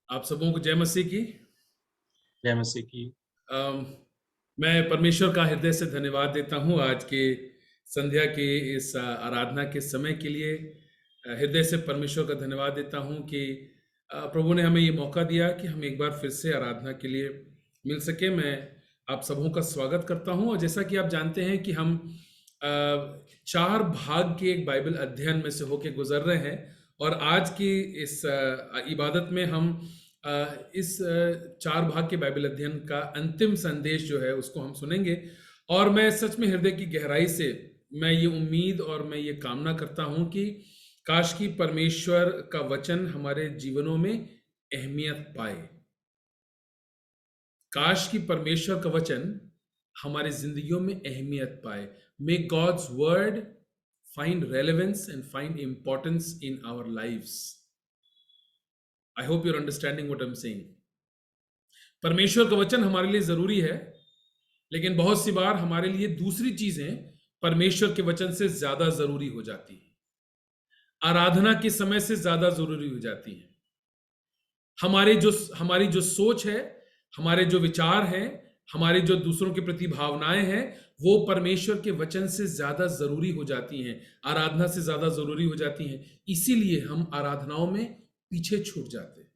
आप सबों को जय मसीह की। जय मसीह की। अम, मैं परमेश्वर का हृदय से धन्यवाद देता हूं आज के संध्या के इस आराधना के समय के लिए। हृदय से परमेश्वर का धन्यवाद देता हूं कि प्रभु ने हमें ये मौका दिया कि हम एक बार फिर से आराधना के लिए मिल सके। मैं आप सबों का स्वागत करता हूं और जैसा कि आप जानते हैं कि हम अ, 4 भाग के एक बाइबल अध्ययन में से होके गुजर रहे हैं और आज की इस इबादत में हम इस 4 भाग के बाइबल अध्ययन का अंतिम संदेश जो है उसको हम सुनेंगे। और मैं सच में हृदय की गहराई से मैं ये उम्मीद और मैं ये कामना करता हूं कि काश की परमेश्वर का वचन हमारे जीवनों में अहमियत पाए। काश की परमेश्वर का वचन हमारी जिंदगियों में अहमियत पाए। May God's word find relevance and find importance in our lives. I hope you're understanding what I'm saying. परमेश्वर का वचन हमारे लिए जरूरी है, लेकिन बहुत सी बार हमारे लिए दूसरी चीजें परमेश्वर के वचन से ज्यादा जरूरी हो जाती हैं, आराधना के समय से ज्यादा जरूरी हो जाती हैं। हमारी जो सोच है, हमारे जो विचार हैं, हमारी जो दूसरों के प्रति भावनाएं हैं, वो परमेश्वर के वचन से ज्यादा जरूरी हो जाती हैं, आराधना से ज्यादा जरूरी हो जाती हैं। इसीलिए हम आराधनाओं में पीछे छूट जाते हैं।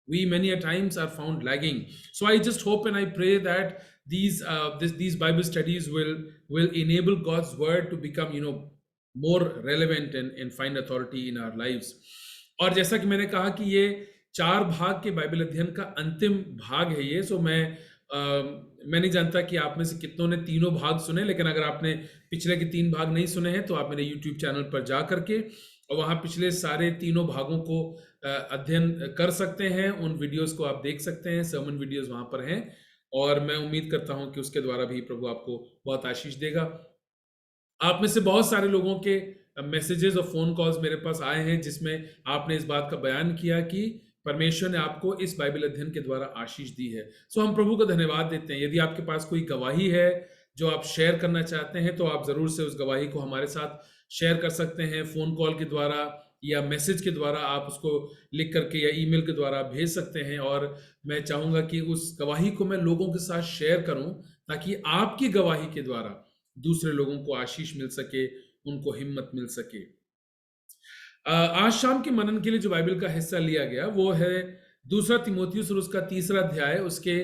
We many a times are found lagging. So I just hope and I pray that these Bible studies will enable God's word to become more relevant and find authority in our lives. और जैसा कि मैंने कहा कि ये 4 भाग के Bible अध्ययन का अंतिम भाग है ये। सो मैं नहीं जानता कि आप में से कितनों ने तीनों भाग सुने, लेकिन अगर आपने पिछले के 3 भाग नहीं सुने हैं तो आप मेरे YouTube चैनल पर जा करके और वहां पिछले सारे तीनों भागों को अध्ययन कर सकते हैं। उन वीडियोस को आप देख सकते हैं, सर्मन वीडियोस वहां पर हैं और मैं उम्मीद करता हूं कि उसके द्वारा भी प्रभु आपको बहुत आशीष देगा। आप में से बहुत सारे लोगों के मैसेजेस और फोन कॉल्स मेरे पास आए हैं जिसमें आपने इस बात का बयान किया कि परमेश्वर ने आपको इस बाइबल अध्ययन के द्वारा आशीष दी है। सो हम प्रभु को धन्यवाद देते हैं। यदि आपके पास कोई गवाही है जो आप शेयर करना चाहते हैं तो आप जरूर से उस गवाही को हमारे साथ शेयर कर सकते हैं। फोन कॉल के द्वारा या मैसेज के द्वारा आप उसको लिख करके या ईमेल के द्वारा भेज सकते हैं। और मैं चाहूंगा कि उस गवाही को मैं लोगों के साथ शेयर करूं ताकि आपकी गवाही के द्वारा दूसरे लोगों को आशीष मिल सके, उनको हिम्मत मिल सके। आज शाम के मनन के लिए जो बाइबल का हिस्सा लिया गया वो है 2 तीमुथियुस और उसका 3 अध्याय, उसके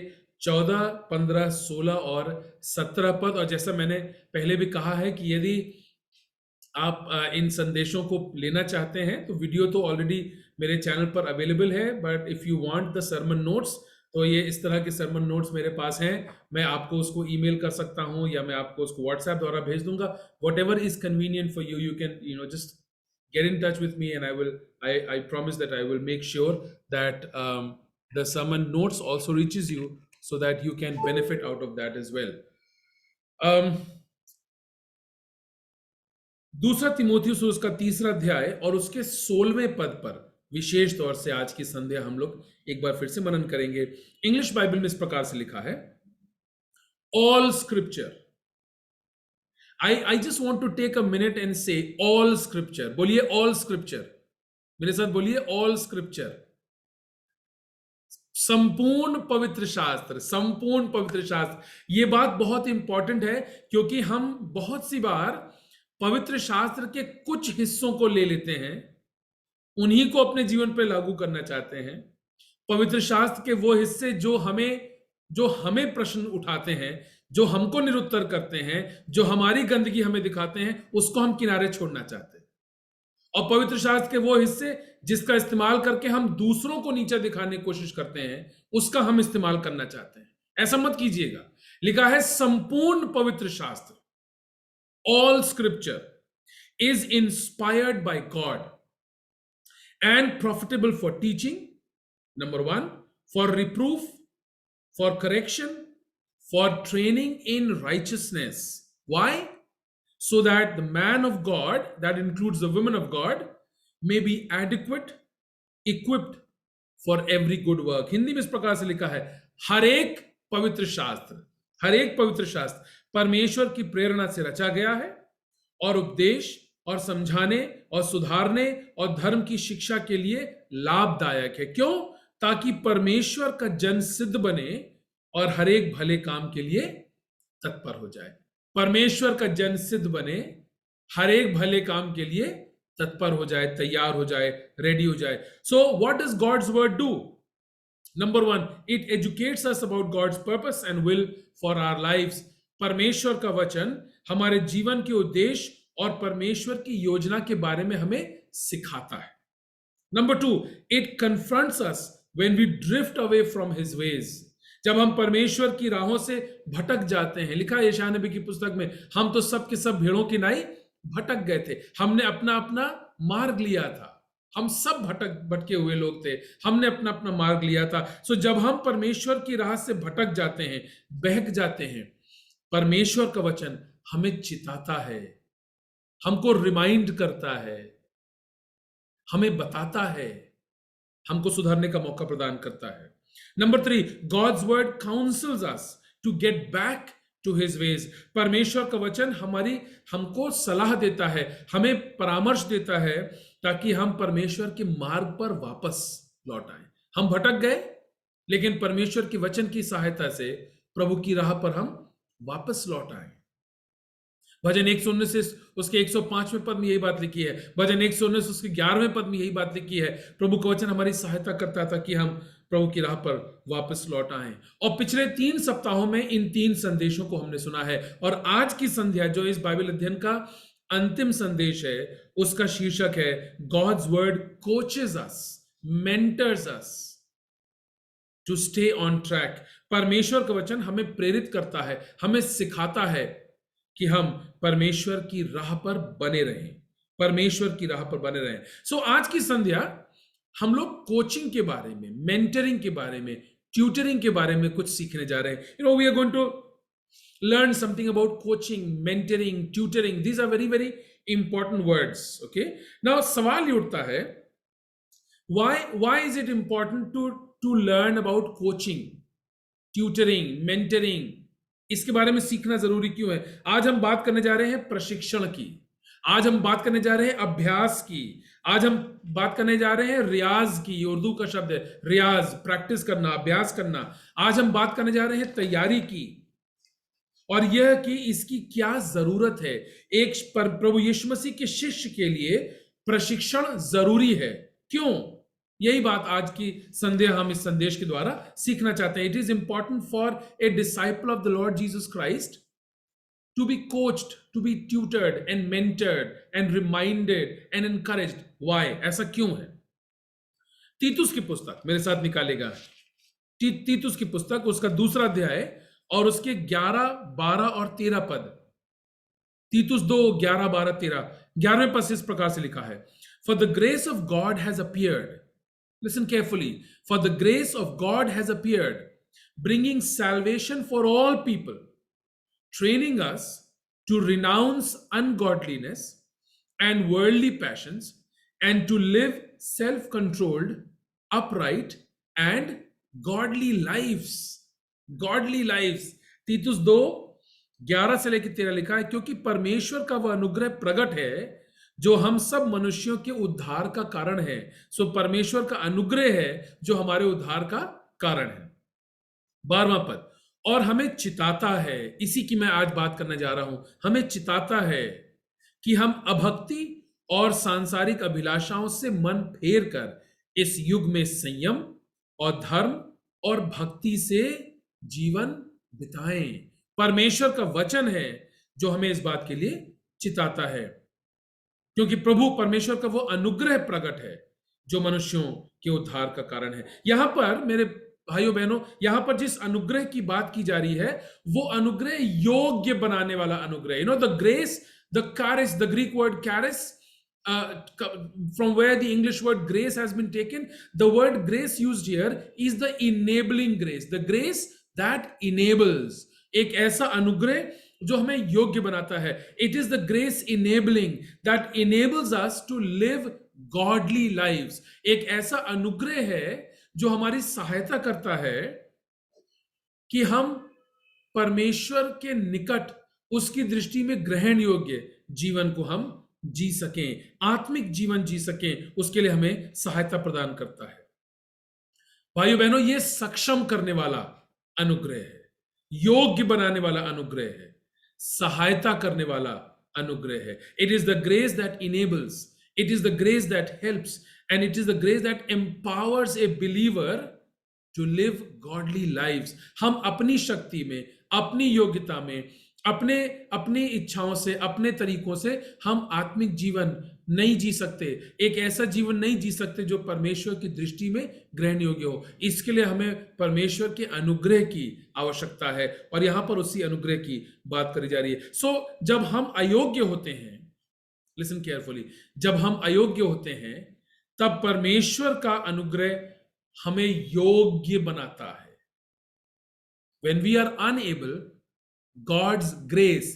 14, 15, 16 और 17 पद। और जैसा मैंने पहले भी कहा है कि यदि आप इन संदेशों को लेना चाहते हैं तो वीडियो तो ऑलरेडी मेरे चैनल पर अवेलेबल है, but if you want the sermon notes तो ये इस तरह के सर्मन नोट्स मेरे पास हैं। मैं आपको उसको ईमेल कर सकता हूं या मैं आपको उसको व्हाट्सएप द्वारा भेज दूंगा। What ever is convenient for you, you can just get in touch with me and I promise that I will make sure that the sermon notes also reaches you so that you can benefit out of that as well. 2 तीमुथियुस उसका 3 अध्याय और उसके 16वें पद पर विशेष तौर से आज की संध्या हम लोग एक बार फिर से मनन करेंगे। इंग्लिश बाइबल में इस प्रकार से लिखा है, all scripture. I just want to take a minute and say all scripture. बोलिए all scripture, मेरे साथ बोलिए all scripture। संपूर्ण पवित्र शास्त्र, संपूर्ण पवित्र शास्त्र। ये बात बहुत इंपॉर्टेंट है क्योंकि हम बहुत सी बार पवित्र शास्त्र के कुछ हिस्सों को ले लेते हैं, उन्हीं को अपने जीवन पर लागू करना चाहते हैं। पवित्र शास्त्र के वो हिस्से जो हमें प्रश्न उठाते हैं, जो हमको निरुत्तर करते हैं, जो हमारी गंदगी हमें दिखाते हैं, उसको हम किनारे छोड़ना चाहते हैं। और पवित्र शास्त्र के वो हिस्से जिसका इस्तेमाल करके हम दूसरों को नीचा दिखाने की कोशिश करते हैं, उसका हम इस्तेमाल करना चाहते हैं। ऐसा मत कीजिएगा। लिखा है संपूर्ण पवित्र शास्त्र, all scripture is inspired by God and profitable for teaching, number 1, for reproof, for correction, for training in righteousness. Why? So that the man of God, that includes the women of God, may be adequate, equipped for every good work. Hindi में इस प्रकार से लिखा है, हर एक पवित्र शास्त्र परमेश्वर की प्रेरणा से रचा गया है और उपदेश, और समझाने और सुधारने और धर्म की शिक्षा के लिए लाभदायक है। क्यों? ताकि परमेश्वर का जन सिद्ध बने और हर एक भले काम के लिए तत्पर हो जाए। परमेश्वर का जन सिद्ध बने, हर एक भले काम के लिए तत्पर हो जाए, तैयार हो जाए, रेडी हो जाए। So what does God's word do? Number one, it educates us about God's purpose and will for our lives. परमेश्वर का वचन हमारे जीवन के उद्देश्य और परमेश्वर की योजना के बारे में हमें सिखाता है। Number two, it confronts us when we drift away from his ways. जब हम परमेश्वर की राहों से भटक जाते हैं, लिखा है यशायाह नबी की पुस्तक में, हम तो सब के सब भेड़ों की नाई भटक गए थे, हमने अपना अपना मार्ग लिया था। हम सब भटके हुए लोग थे, हमने अपना अपना मार्ग लिया था। सो जब हम परमेश्वर की राह से भटक जाते हैं, बहक जाते हैं, परमेश्वर का वचन हमें चिताता है, हमको रिमाइंड करता है, हमें बताता है, हमको सुधारने का मौका प्रदान करता है। Number three, God's word counsels us to get back to his ways. परमेश्वर का वचन हमको सलाह देता है, हमें परामर्श देता है, ताकि हम परमेश्वर के मार्ग पर वापस लौट आए। हम भटक गए, लेकिन परमेश्वर के वचन की सहायता से प्रभु की राह पर हम वापस लौट आए। भजन 119 उसके 105वें पद में यही बात लिखी है, भजन 119 उसके 11वें पद में यही बात लिखी है। प्रभु का वचन हमारी सहायता करता था कि हम प्रभु की राह पर वापस लौट आए। और पिछले 3 सप्ताहों में इन 3 संदेशों को हमने सुना है, और आज की संध्या जो इस बाइबल अध्ययन का अंतिम संदेश है, उसका शीर्षक है God's word coaches us, mentors us to stay on track. परमेश्वर का वचन हमें प्रेरित करता है, हमें सिखाता है कि हम परमेश्वर की राह पर बने रहें, परमेश्वर की राह पर बने रहें। सो आज की संध्या हम लोग कोचिंग के बारे में, मेंटरिंग के बारे में, ट्यूटरिंग के बारे में कुछ सीखने जा रहे हैं। We are going to learn something about coaching, mentoring, tutoring. These are very very important words. Okay, now सवाल ये उठता है, why is it important to learn about coaching, tutoring, mentoring? इसके बारे में सीखना जरूरी क्यों है? आज हम बात करने जा रहे हैं प्रशिक्षण की, आज हम बात करने जा रहे हैं अभ्यास की, आज हम बात करने जा रहे हैं रियाज की। उर्दू का शब्द है रियाज, प्रैक्टिस करना, अभ्यास करना। आज हम बात करने जा रहे हैं तैयारी की, और यह कि इसकी क्या जरूरत है। एक प्रभु यीशु मसीह के शिष्य के लिए प्रशिक्षण जरूरी है। क्यों? यही बात आज की संध्या हम इस संदेश के द्वारा सीखना चाहते हैं। It is important for a disciple of the Lord Jesus Christ to be coached, to be tutored and mentored and reminded and encouraged. Why? ऐसा क्यों है? तीतुस की पुस्तक मेरे साथ निकालेगा, तीतुस की पुस्तक, उसका 2 अध्याय और उसके 11, 12 और 13 पद। तीतुस 2, 11, 12, 13। 11वें पद इस प्रकार से लिखा है, for the grace of God has appeared, listen carefully, for the grace of God has appeared, bringing salvation for all people, training us to renounce ungodliness and worldly passions and to live self controlled, upright and godly lives. Godly lives. तीतुस 2, 11 से लेकर 13 लिखा है, क्योंकि परमेश्वर का वह अनुग्रह प्रकट है जो हम सब मनुष्यों के उद्धार का कारण है। सो परमेश्वर का अनुग्रह है जो हमारे उद्धार का कारण है। 12वां पद, और हमें चिताता है, इसी की मैं आज बात करने जा रहा हूं, हमें चिताता है कि हम अभक्ति और सांसारिक अभिलाषाओं से मन फेर कर इस युग में संयम और धर्म और भक्ति से जीवन बिताएं। परमेश्वर का वचन है जो हमें इस बात के लिए चिताता है, क्योंकि प्रभु परमेश्वर का वो अनुग्रह प्रकट है जो मनुष्यों के उद्धार का कारण है। यहां पर मेरे भाइयों बहनों, यहां पर जिस अनुग्रह की बात की जा रही है, वो अनुग्रह योग्य बनाने वाला अनुग्रह। The grace, the charis, the Greek word charis, from where the English word grace has been taken, the word grace used here is the enabling grace, the grace that enables। एक ऐसा अनुग्रह जो हमें योग्य बनाता है। It is the grace enabling that enables us to live godly lives। एक ऐसा अनुग्रह है जो हमारी सहायता करता है कि हम परमेश्वर के निकट, उसकी दृष्टि में ग्रहण योग्य जीवन को हम जी सकें, आत्मिक जीवन जी सकें, उसके लिए हमें सहायता प्रदान करता है। भाइयों बहनों, ये सक्षम करने वाला अनुग्रह है, योग्य बनाने वाला अनुग्रह है, सहायता करने वाला अनुग्रह है। It is the grace that enables, it is the grace that helps, and it is the grace that empowers a believer to live godly lives. हम अपनी शक्ति में, अपनी योग्यता में, अपने अपनी इच्छाओं से, अपने तरीकों से हम आत्मिक जीवन नहीं जी सकते। एक ऐसा जीवन नहीं जी सकते जो परमेश्वर की दृष्टि में ग्रहण योग्य हो। इसके लिए हमें परमेश्वर के अनुग्रह की आवश्यकता है, और यहां पर उसी अनुग्रह की बात करी जा रही है। जब हम अयोग्य होते हैं, लिसन केयरफुली, जब हम अयोग्य होते हैं, तब परमेश्वर का अनुग्रह हमें योग्य बनाता है। When we are unable, God's grace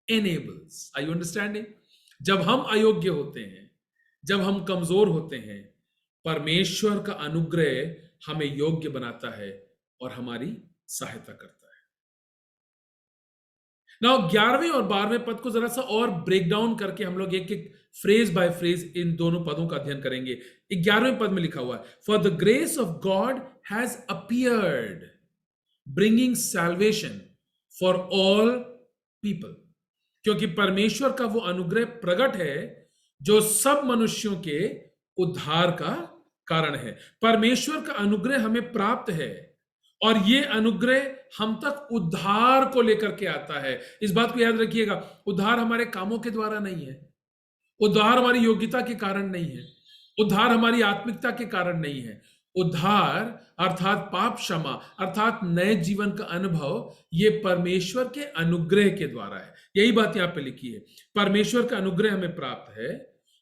enables. Are you understanding? जब हम अयोग्य होते हैं, जब हम कमजोर होते हैं, परमेश्वर का अनुग्रह हमें योग्य बनाता है और हमारी सहायता करता है। नाउ 11वें और 12वें पद को जरा सा और ब्रेक डाउन करके हम लोग एक एक फ्रेज बाय फ्रेज इन दोनों पदों का अध्ययन करेंगे। 11वें पद में लिखा हुआ है, for the grace of God has appeared bringing salvation for all people. क्योंकि परमेश्वर का वो अनुग्रह प्रकट है जो सब मनुष्यों के उद्धार का कारण है। परमेश्वर का अनुग्रह हमें प्राप्त है, और ये अनुग्रह हम तक उद्धार को लेकर के आता है। इस बात को याद रखिएगा, उद्धार हमारे कामों के द्वारा नहीं है, उद्धार हमारी योग्यता के कारण नहीं है, उद्धार हमारी आत्मिकता के कारण नहीं है। उद्धार अर्थात पाप क्षमा, अर्थात नए जीवन का अनुभव, ये परमेश्वर के अनुग्रह के द्वारा है। यही बात यहां पे लिखी है, परमेश्वर का अनुग्रह हमें प्राप्त है,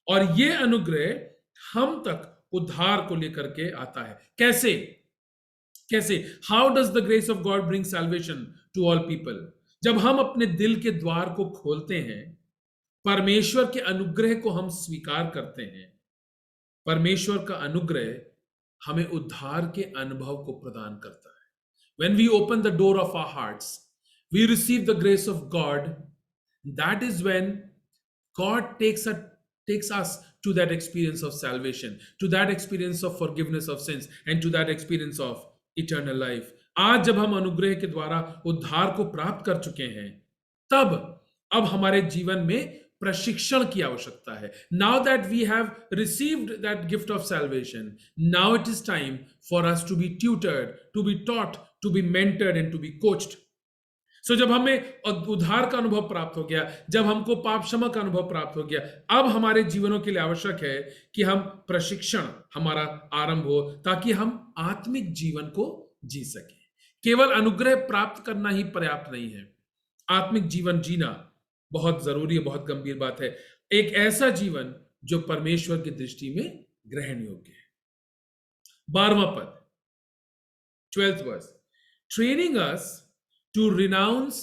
और ये अनुग्रह हम तक उद्धार को लेकर के आता है। कैसे कैसे? How does the grace of God bring salvation to all people? जब हम अपने दिल के द्वार को खोलते हैं, परमेश्वर के अनुग्रह को हम स्वीकार करते हैं, परमेश्वर का अनुग्रह हमें उद्धार के अनुभव को प्रदान करता है। When we open the door of our hearts, we receive the grace of God. That is when God takes us to that experience of salvation, to that experience of forgiveness of sins, and to that experience of eternal life. आज जब हम अनुग्रह के द्वारा उद्धार को प्राप्त कर चुके हैं, तब अब हमारे जीवन में प्रशिक्षण की आवश्यकता है। Now that we have received that gift of salvation, now it is time for us to be tutored, to be taught, to be mentored and to be coached. So जब हमें उद्धार का अनुभव प्राप्त हो गया, जब हमको पाप क्षमा का अनुभव प्राप्त हो गया, अब हमारे जीवनों के लिए आवश्यक है कि हम प्रशिक्षण हमारा आरंभ हो, ताकि हम आत्मिक जीवन को जी सकें। केवल अनुग्रह प्राप्त करना ही पर्याप्त नहीं है, आत्मिक जीवन जीना बहुत जरूरी है, बहुत गंभीर बात है। एक ऐसा जीवन जो परमेश्वर की दृष्टि में ग्रहण योग्य है। 12वां पद, 12th verse, training us to renounce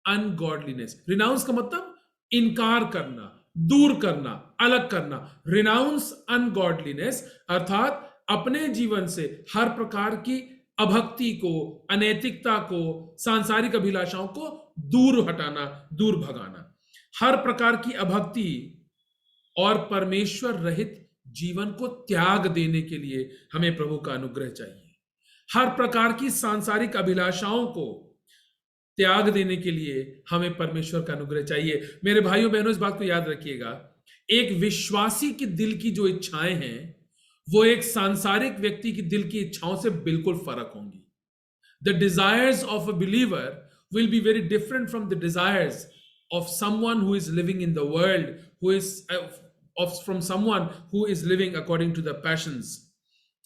ungodliness. Renounce का मतलब इनकार करना, दूर करना, अलग करना। रिनाउंस अनगॉडलीनेस अर्थात अपने जीवन से हर प्रकार की अभक्ति को, अनैतिकता को, सांसारिक अभिलाषाओं को दूर हटाना, दूर भगाना। हर प्रकार की अभक्ति और परमेश्वर रहित जीवन को त्याग देने के लिए हमें प्रभु का अनुग्रह चाहिए। हर प्रकार की सांसारिक अभिलाषाओं को त्याग देने के लिए हमें परमेश्वर का अनुग्रह चाहिए। मेरे भाइयों बहनों, इस बात को याद रखिएगा, एक विश्वासी के दिल की जो इच्छाएं हैं, वो एक सांसारिक व्यक्ति की दिल की इच्छाओं से बिल्कुल फर्क होंगी। The desires of a believer will be very different from the desires of someone who is living in the world, from someone who is living according to the passions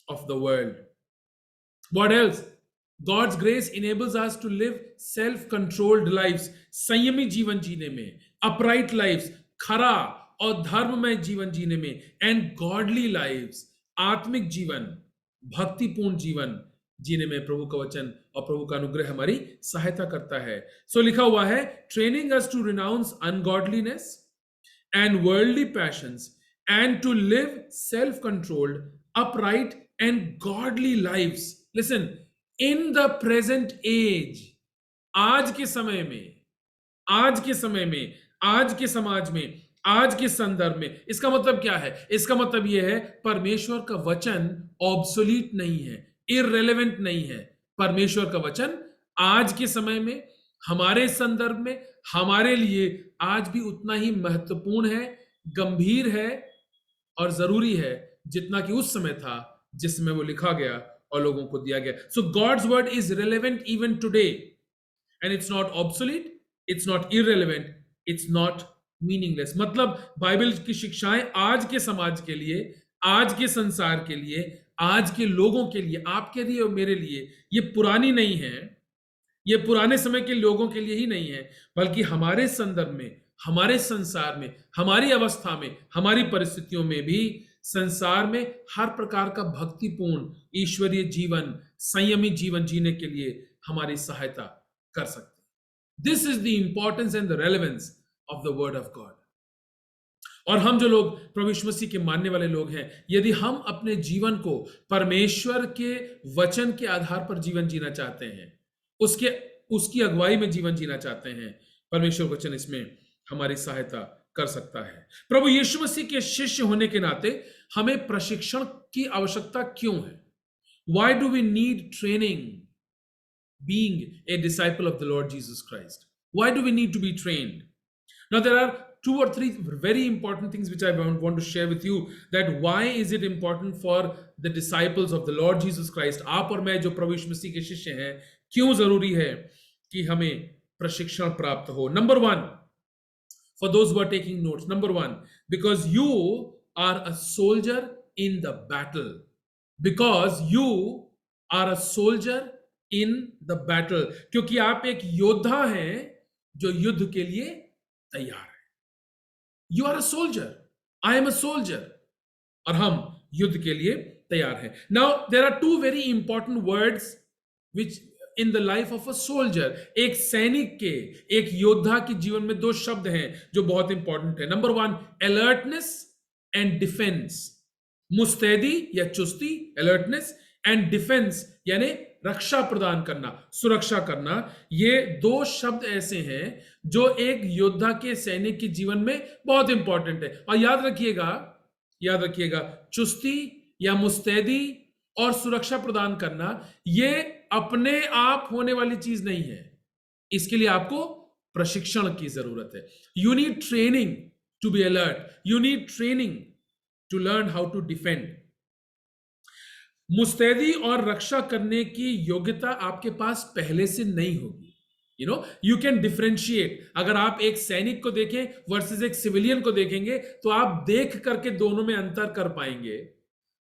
of the world. What else? God's grace enables us to live self-controlled lives, संयमी जीवन जीने में, upright lives, खरा और धर्ममय जीवन जीने में, and godly lives, आत्मिक जीवन, भक्तिपूर्ण जीवन जीने में प्रभु का वचन और प्रभु का अनुग्रह हमारी सहायता करता है। सो लिखा हुआ है, training us to renounce ungodliness and worldly passions and to live self controlled, upright and godly lives. Listen, in the present age, आज के समय में, आज के समय में, आज के समाज में, आज के संदर्भ में इसका मतलब क्या है? इसका मतलब यह है परमेश्वर का वचन ऑब्सोलीट नहीं है, इररेलेवेंट नहीं है। परमेश्वर का वचन आज के समय में, हमारे संदर्भ में, हमारे लिए आज भी उतना ही महत्वपूर्ण है, गंभीर है और जरूरी है जितना कि उस समय था जिसमें वो लिखा गया और लोगों को दिया गया। So God's word is relevant even today, and it's not obsolete, it's not irrelevant, it's not meaningless. मतलब बाइबल की शिक्षाएं आज के समाज के लिए, आज के संसार के लिए, आज के लोगों के लिए, आपके लिए और मेरे लिए ये पुरानी नहीं है, ये पुराने समय के लोगों के लिए ही नहीं है, बल्कि हमारे संदर्भ में, हमारे संसार में, हमारी अवस्था में, हमारी परिस्थितियों में भी संसार में हर प्रकार का भक्तिपूर्ण ईश्वरीय जीवन, संयमी जीवन जीने के लिए हमारी सहायता कर सकते हैं। This is the importance and the relevance of the word of God. और हम जो लोग प्रभु यीशु मसीह के मानने वाले लोग हैं, यदि हम अपने जीवन को परमेश्वर के वचन के आधार पर जीवन जीना चाहते हैं, उसकी अगुवाई में जीवन जीना चाहते हैं, परमेश्वर वचन इसमें हमारी सहायता कर सकता है। प्रभु यीशु मसीह के शिष्य होने के नाते हमें प्रशिक्षण की आवश्यकता क्यों है? Why do we need training being a disciple of the Lord Jesus Christ? Why do we need to be trained? Now there are 2 or 3 very important things which I want to share with you, that why is it important for the disciples of the Lord Jesus Christ, आप और मैं जो प्रभु यीशु मसीह के शिष्य हैं, क्यों जरूरी है कि हमें प्रशिक्षण प्राप्त हो। Number 1, for those who are taking notes, number 1, because you are a soldier in the battle. Because you are a soldier in the battle. क्योंकि आप एक योद्धा हैं जो युद्ध के लिए तैयार है। You are a soldier. I am a soldier. और हम युद्ध के लिए तैयार हैं। Now there are 2 very important words which in the life of a soldier, एक सैनिक के, एक योद्धा के जीवन में 2 शब्द हैं जो बहुत इंपॉर्टेंट है। Number 1, alertness and defense. मुस्तैदी या चुस्ती, alertness, and defense यानी रक्षा प्रदान करना, सुरक्षा करना। ये 2 शब्द ऐसे हैं जो एक योद्धा के, सैनिक के जीवन में बहुत इंपॉर्टेंट है। और याद रखिएगा, चुस्ती या मुस्तैदी और सुरक्षा प्रदान करना ये अपने आप होने वाली चीज नहीं है, इसके लिए आपको प्रशिक्षण की जरूरत है। You need training to be alert, you need training to learn how to defend. मुस्तैदी और रक्षा करने की योग्यता आपके पास पहले से नहीं होगी। You can differentiate. अगर आप एक सैनिक को देखें वर्सेस एक सिविलियन को देखेंगे तो आप देख करके दोनों में अंतर कर पाएंगे।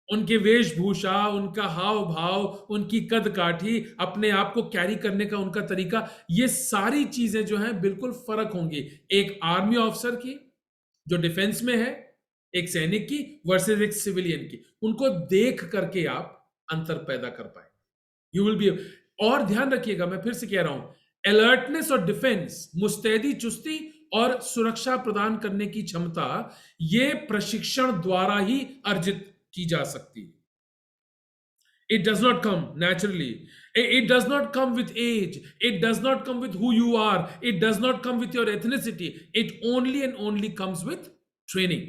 उनके वेशभूषा, उनका हाव भाव, उनकी कद काठी, अपने आप को कैरी करने का उनका तरीका, ये सारी चीजें जो हैं बिल्कुल फर्क होंगी एक आर्मी ऑफिसर की जो डिफेंस में है, एक सैनिक की वर्सेस एक सिविलियन की। उनको देख करके आप अंतर पैदा कर पाएंगे। You will be. और ध्यान रखिएगा, मैं फिर से कह रहा हूं, अलर्टनेस और डिफेंस, मुस्तैदी, चुस्ती और सुरक्षा प्रदान करने की क्षमता, ये प्रशिक्षण द्वारा ही अर्जित की जा सकती है। It does not come naturally. It does not come with age. It does not come with who you are. It does not come with your ethnicity. It only and only comes with training.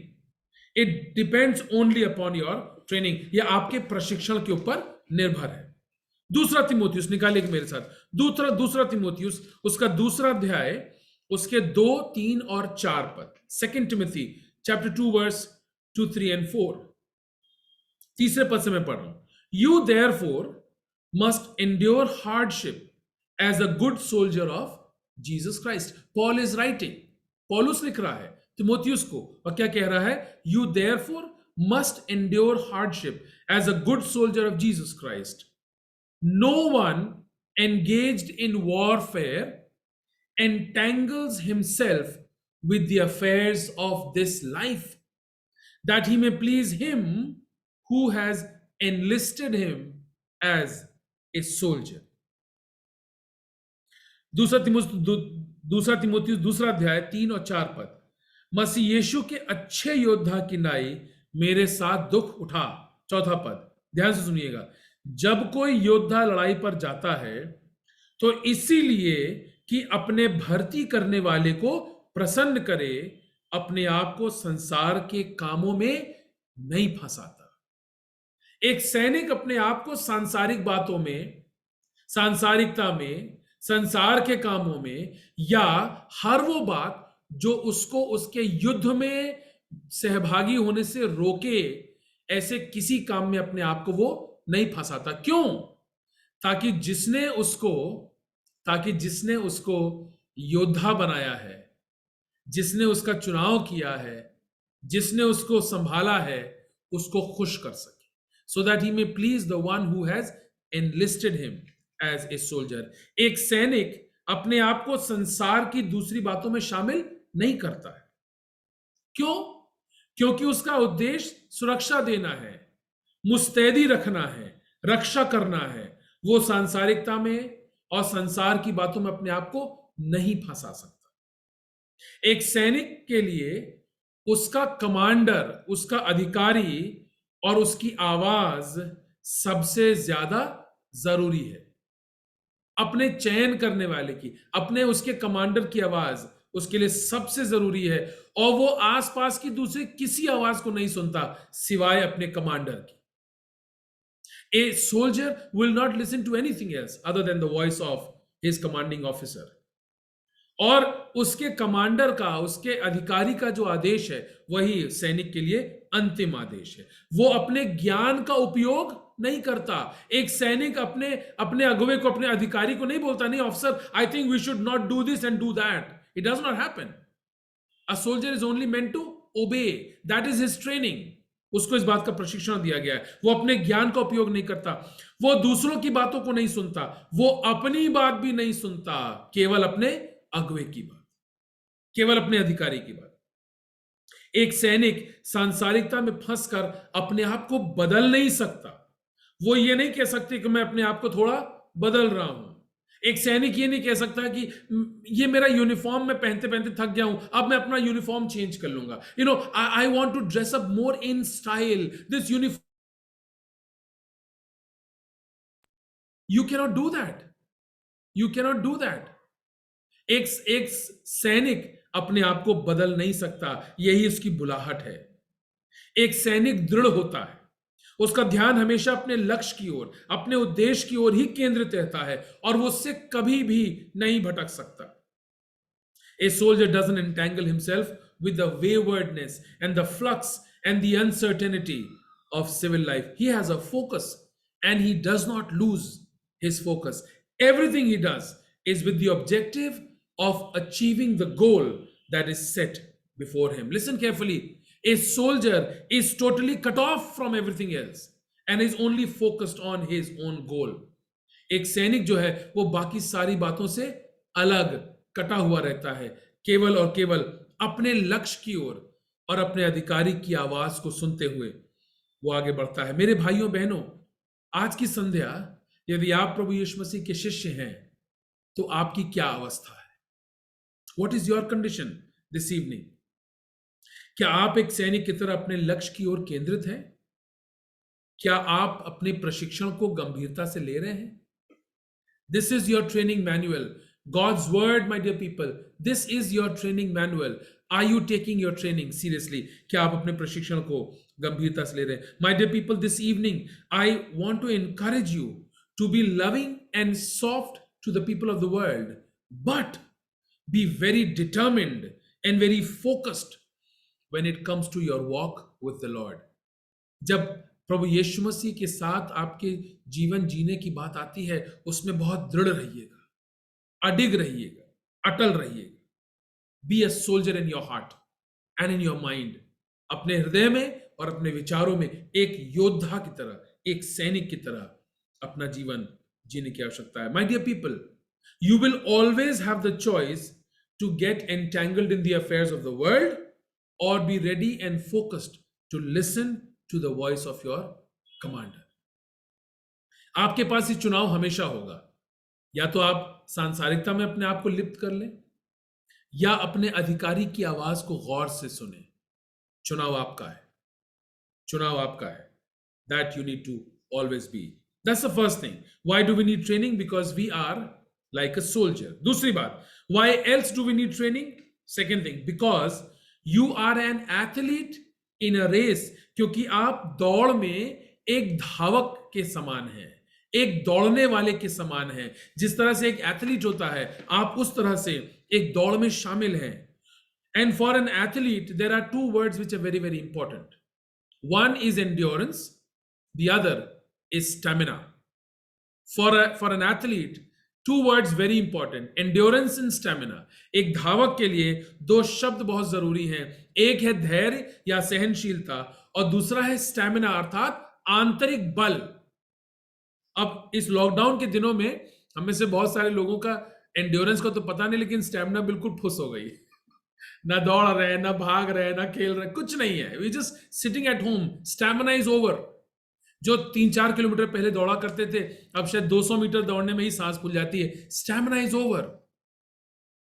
It depends only upon your training. ये आपके प्रशिक्षण के ऊपर निर्भर है। दूसरा तिमोथियुस निकालिए मेरे साथ, दूसरा तिमोथियुस, उसका 2 अध्याय, उसके 2, 3 और 4 पद। 2 Timothy chapter 2 verse 2, 3 and 4। 3 पद से मैं पढ़ रहा हूं। You therefore must endure hardship as a good soldier of Jesus Christ. Paul is writing, पौलुस लिख रहा है तिमोथियुस को, और क्या कह रहा है? You therefore must endure hardship as a good soldier of Jesus Christ. No one engaged in warfare entangles himself with the affairs of this life, that he may please him who has enlisted him as a soldier. दूसरा तिमोथियुस 2 अध्याय 3 और 4 पद। मसीह यीशु के अच्छे योद्धा की नाई मेरे साथ दुख उठा। 4 पद, ध्यान से सुनिएगा। जब कोई योद्धा लड़ाई पर जाता है तो इसीलिए कि अपने भर्ती करने वाले को प्रसन्न करे अपने आप को संसार के कामों में नहीं फंसाता। एक सैनिक अपने आप को सांसारिक बातों में, सांसारिकता में, संसार के कामों में, या हर वो बात जो उसको उसके युद्ध में सहभागी होने से रोके, ऐसे किसी काम में अपने आप को वो नहीं फंसाता। क्यों? ताकि जिसने उसको योद्धा बनाया है, जिसने उसका चुनाव किया है, जिसने उसको संभाला है, उसको खुश कर सके, so that he may please the one who has enlisted him as a soldier. एक सैनिक अपने आप को संसार की दूसरी बातों में शामिल नहीं करता है। क्यों? क्योंकि उसका उद्देश्य सुरक्षा देना है, मुस्तैदी रखना है, रक्षा करना है। वो सांसारिकता में और संसार की बातों में अपने आप को नहीं फंसा सकता। एक सैनिक के लिए उसका कमांडर, उसका अधिकारी और उसकी आवाज सबसे ज्यादा जरूरी है। अपने चयन करने वाले की, अपने उसके कमांडर की आवाज उसके लिए सबसे जरूरी है, और वो आसपास की दूसरी किसी आवाज को नहीं सुनता सिवाय अपने कमांडर की। A soldier will not listen to anything else other than the voice of his commanding officer. और उसके कमांडर का, उसके अधिकारी का जो आदेश है, वही सैनिक के लिए अंतिम आदेश है। वो अपने ज्ञान का उपयोग नहीं करता। एक सैनिक अपने अगुवे को, अपने अधिकारी को नहीं बोलता, नहीं officer, I think we should not do this and do that. It does not happen. A soldier is only meant to obey, that is his training. उसको इस बात का प्रशिक्षण दिया गया है। वो अपने ज्ञान का उपयोग नहीं करता, वो दूसरों की बातों को नहीं सुनता, वो अपनी बात भी नहीं सुनता, केवल अपने अगुवे की बात, केवल अपने अधिकारी की बात। एक सैनिक सांसारिकता में फंसकर अपने आप को बदल नहीं सकता। वो ये नहीं कह सकते कि मैं अपने आप को थोड़ा बदल रहा हूं। एक सैनिक ये नहीं कह सकता कि ये मेरा यूनिफॉर्म में पहनते पहनते थक गया हूं, अब मैं अपना यूनिफॉर्म चेंज कर लूंगा। I want to dress up more in style, this uniform. You cannot do that, you cannot do that. एक सैनिक अपने आप को बदल नहीं सकता, यही उसकी बुलाहट है। एक सैनिक दृढ़ होता है, उसका ध्यान हमेशा अपने लक्ष्य की ओर, अपने उद्देश्य की ओर ही केंद्रित रहता है, और वो उससे कभी भी नहीं भटक सकता। A soldier doesn't entangle himself with the waywardness and the flux and the uncertainty of civil life. He has a focus and he does not lose his focus. Everything he does is with the objective of achieving the goal that is set before him. Listen carefully. A soldier is totally cut off from everything else and is only focused on his own goal. एक सैनिक जो है वो बाकी सारी बातों से अलग, कटा हुआ रहता है, केवल और केवल अपने लक्ष्य की ओर और अपने अधिकारी की आवाज को सुनते हुए वो आगे बढ़ता है। मेरे भाइयों बहनों, आज की संध्या यदि आप प्रभु यीशु मसीह के शिष्य हैं तो आपकी क्या अवस्था है? What is your condition this evening? क्या आप एक सैनिक की तरह अपने लक्ष्य की ओर केंद्रित हैं? क्या आप अपने प्रशिक्षण को गंभीरता से ले रहे हैं? This is your training manual. God's word, my dear people. This is your training manual. Are you taking your training seriously? क्या आप अपने प्रशिक्षण को गंभीरता से ले रहे हैं? My dear people, this evening I want to encourage you to be loving and soft to the people of the world, but be very determined and very focused when it comes to your walk with the Lord. जब प्रभु यीशु मसीह के साथ आपके जीवन जीने की बात आती है, उसमें बहुत दृढ़ रहिएगा, अडिग रहिएगा, अटल रहिएगा। Be a soldier in your heart and in your mind. अपने हृदय में और अपने विचारों में एक योद्धा की तरह, एक सैनिक की तरह अपना जीवन जीने की आवश्यकता है। My dear people, you will always have the choice to get entangled in the affairs of the world or be ready and focused to listen to the voice of your commander. आपके पास ये चुनाव हमेशा होगा, या तो आप सांसारिकता में अपने आप को लिप्त कर लें या अपने अधिकारी की आवाज को गौर से सुने। चुनाव आपका है, चुनाव आपका है। That you need to always be. That's the first thing. Why do we need training? Because we are like a soldier. दूसरी बात, why else do we need training? Second thing, because you are an athlete in a race, क्योंकि आप दौड़ में एक धावक के समान हैं, एक दौड़ने वाले के समान हैं। जिस तरह से एक एथलीट होता है, आप उस तरह से एक दौड़ में शामिल हैं। And for an athlete there are two words which are very very important. One is endurance, the other is stamina. For an athlete, two words very important: endurance and stamina. एक धावक के लिए दो शब्द बहुत जरूरी हैं. एक है धैर्य या सहनशीलता, और दूसरा है स्टैमिना अर्थात आंतरिक बल. अब इस लॉकडाउन के दिनों में हम में से बहुत सारे लोगों का एंड्योरेंस का तो पता नहीं, लेकिन स्टैमिना बिल्कुल फुस हो गई. ना दौड़ रहे, ना भाग रहे, ना खेल रहे, कुछ नहीं है. We just sitting at home. Stamina is over. जो 3-4 किलोमीटर पहले दौड़ा करते थे, अब शायद 200 मीटर दौड़ने में ही सांस फूल जाती है. Stamina is over.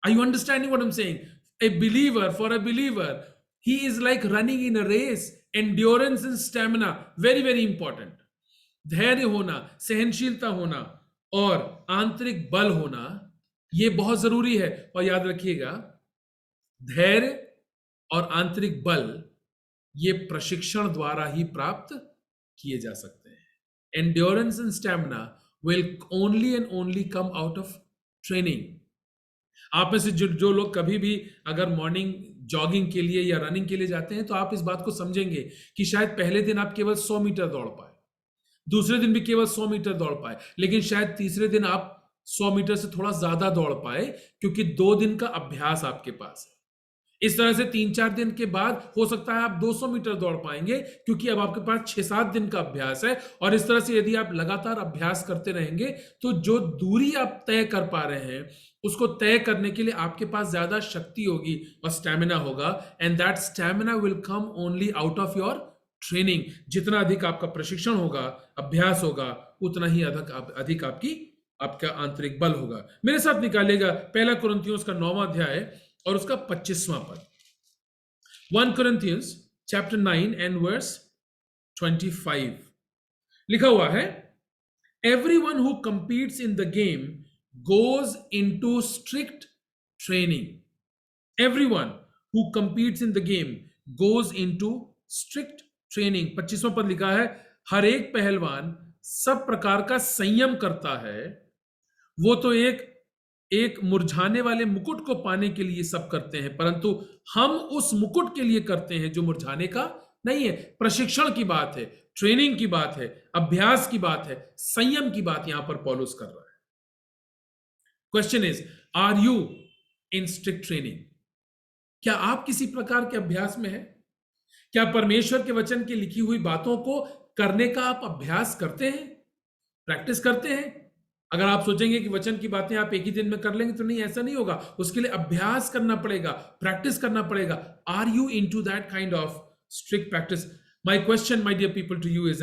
Are you understanding what I am saying? A believer, for a believer, he is like running in a race. Endurance and stamina very very important. धैर्य होना, सहनशीलता होना और आंतरिक बल होना, यह बहुत जरूरी है. और याद रखिएगा, धैर्य और आंतरिक बल ये प्रशिक्षण द्वारा ही प्राप्त किए जा सकते हैं. Endurance and stamina will only and only come out of training. आप में से जो लोग कभी भी अगर मॉर्निंग जॉगिंग के लिए या रनिंग के लिए जाते हैं, तो आप इस बात को समझेंगे कि शायद पहले दिन आप केवल 100 मीटर दौड़ पाए, दूसरे दिन भी केवल 100 मीटर दौड़ पाए, लेकिन शायद तीसरे दिन आप 100 मीटर से थोड़ा ज्यादा दौड़ पाए, क्योंकि 2 दिन का अभ्यास आपके पास है. इस तरह से 3-4 दिन के बाद हो सकता है आप 200 मीटर दौड़ पाएंगे, क्योंकि अब आपके पास 6-7 दिन का अभ्यास है. और इस तरह से यदि आप लगातार अभ्यास करते रहेंगे, तो जो दूरी आप तय कर पा रहे हैं, उसको तय करने के लिए आपके पास ज्यादा शक्ति होगी और स्टैमिना होगा. And that stamina will come only out of your training. जितना अधिक आपका प्रशिक्षण होगा, अभ्यास होगा, उतना ही अधिक आपका आंतरिक बल होगा. मेरे साथ निकालिएगा 1 कुरिन्थियों का 9वां अध्याय और उसका 25वां पद. 1 Corinthians chapter 9 and verse 25 लिखा हुआ है, everyone who competes in the game goes into strict training. Everyone who competes in the game goes into strict training. 25वां पद लिखा है, हर एक पहलवान सब प्रकार का संयम करता है. वो तो एक मुरझाने वाले मुकुट को पाने के लिए सब करते हैं, परंतु हम उस मुकुट के लिए करते हैं जो मुरझाने का नहीं है. प्रशिक्षण की बात है, ट्रेनिंग की बात है, अभ्यास की बात है, संयम की बात यहां पर पौलुस कर रहा है. Question is, are you in strict training? क्या आप किसी प्रकार के अभ्यास में हैं? क्या परमेश्वर के वचन की लिखी हुई बातों को करने का आप अभ्यास करते हैं, प्रैक्टिस करते हैं? अगर आप सोचेंगे कि वचन की बातें आप एक ही दिन में कर लेंगे, तो नहीं, ऐसा नहीं होगा. उसके लिए अभ्यास करना पड़ेगा, प्रैक्टिस करना पड़ेगा. Are you into that kind of strict practice? My question, my dear people, to you is,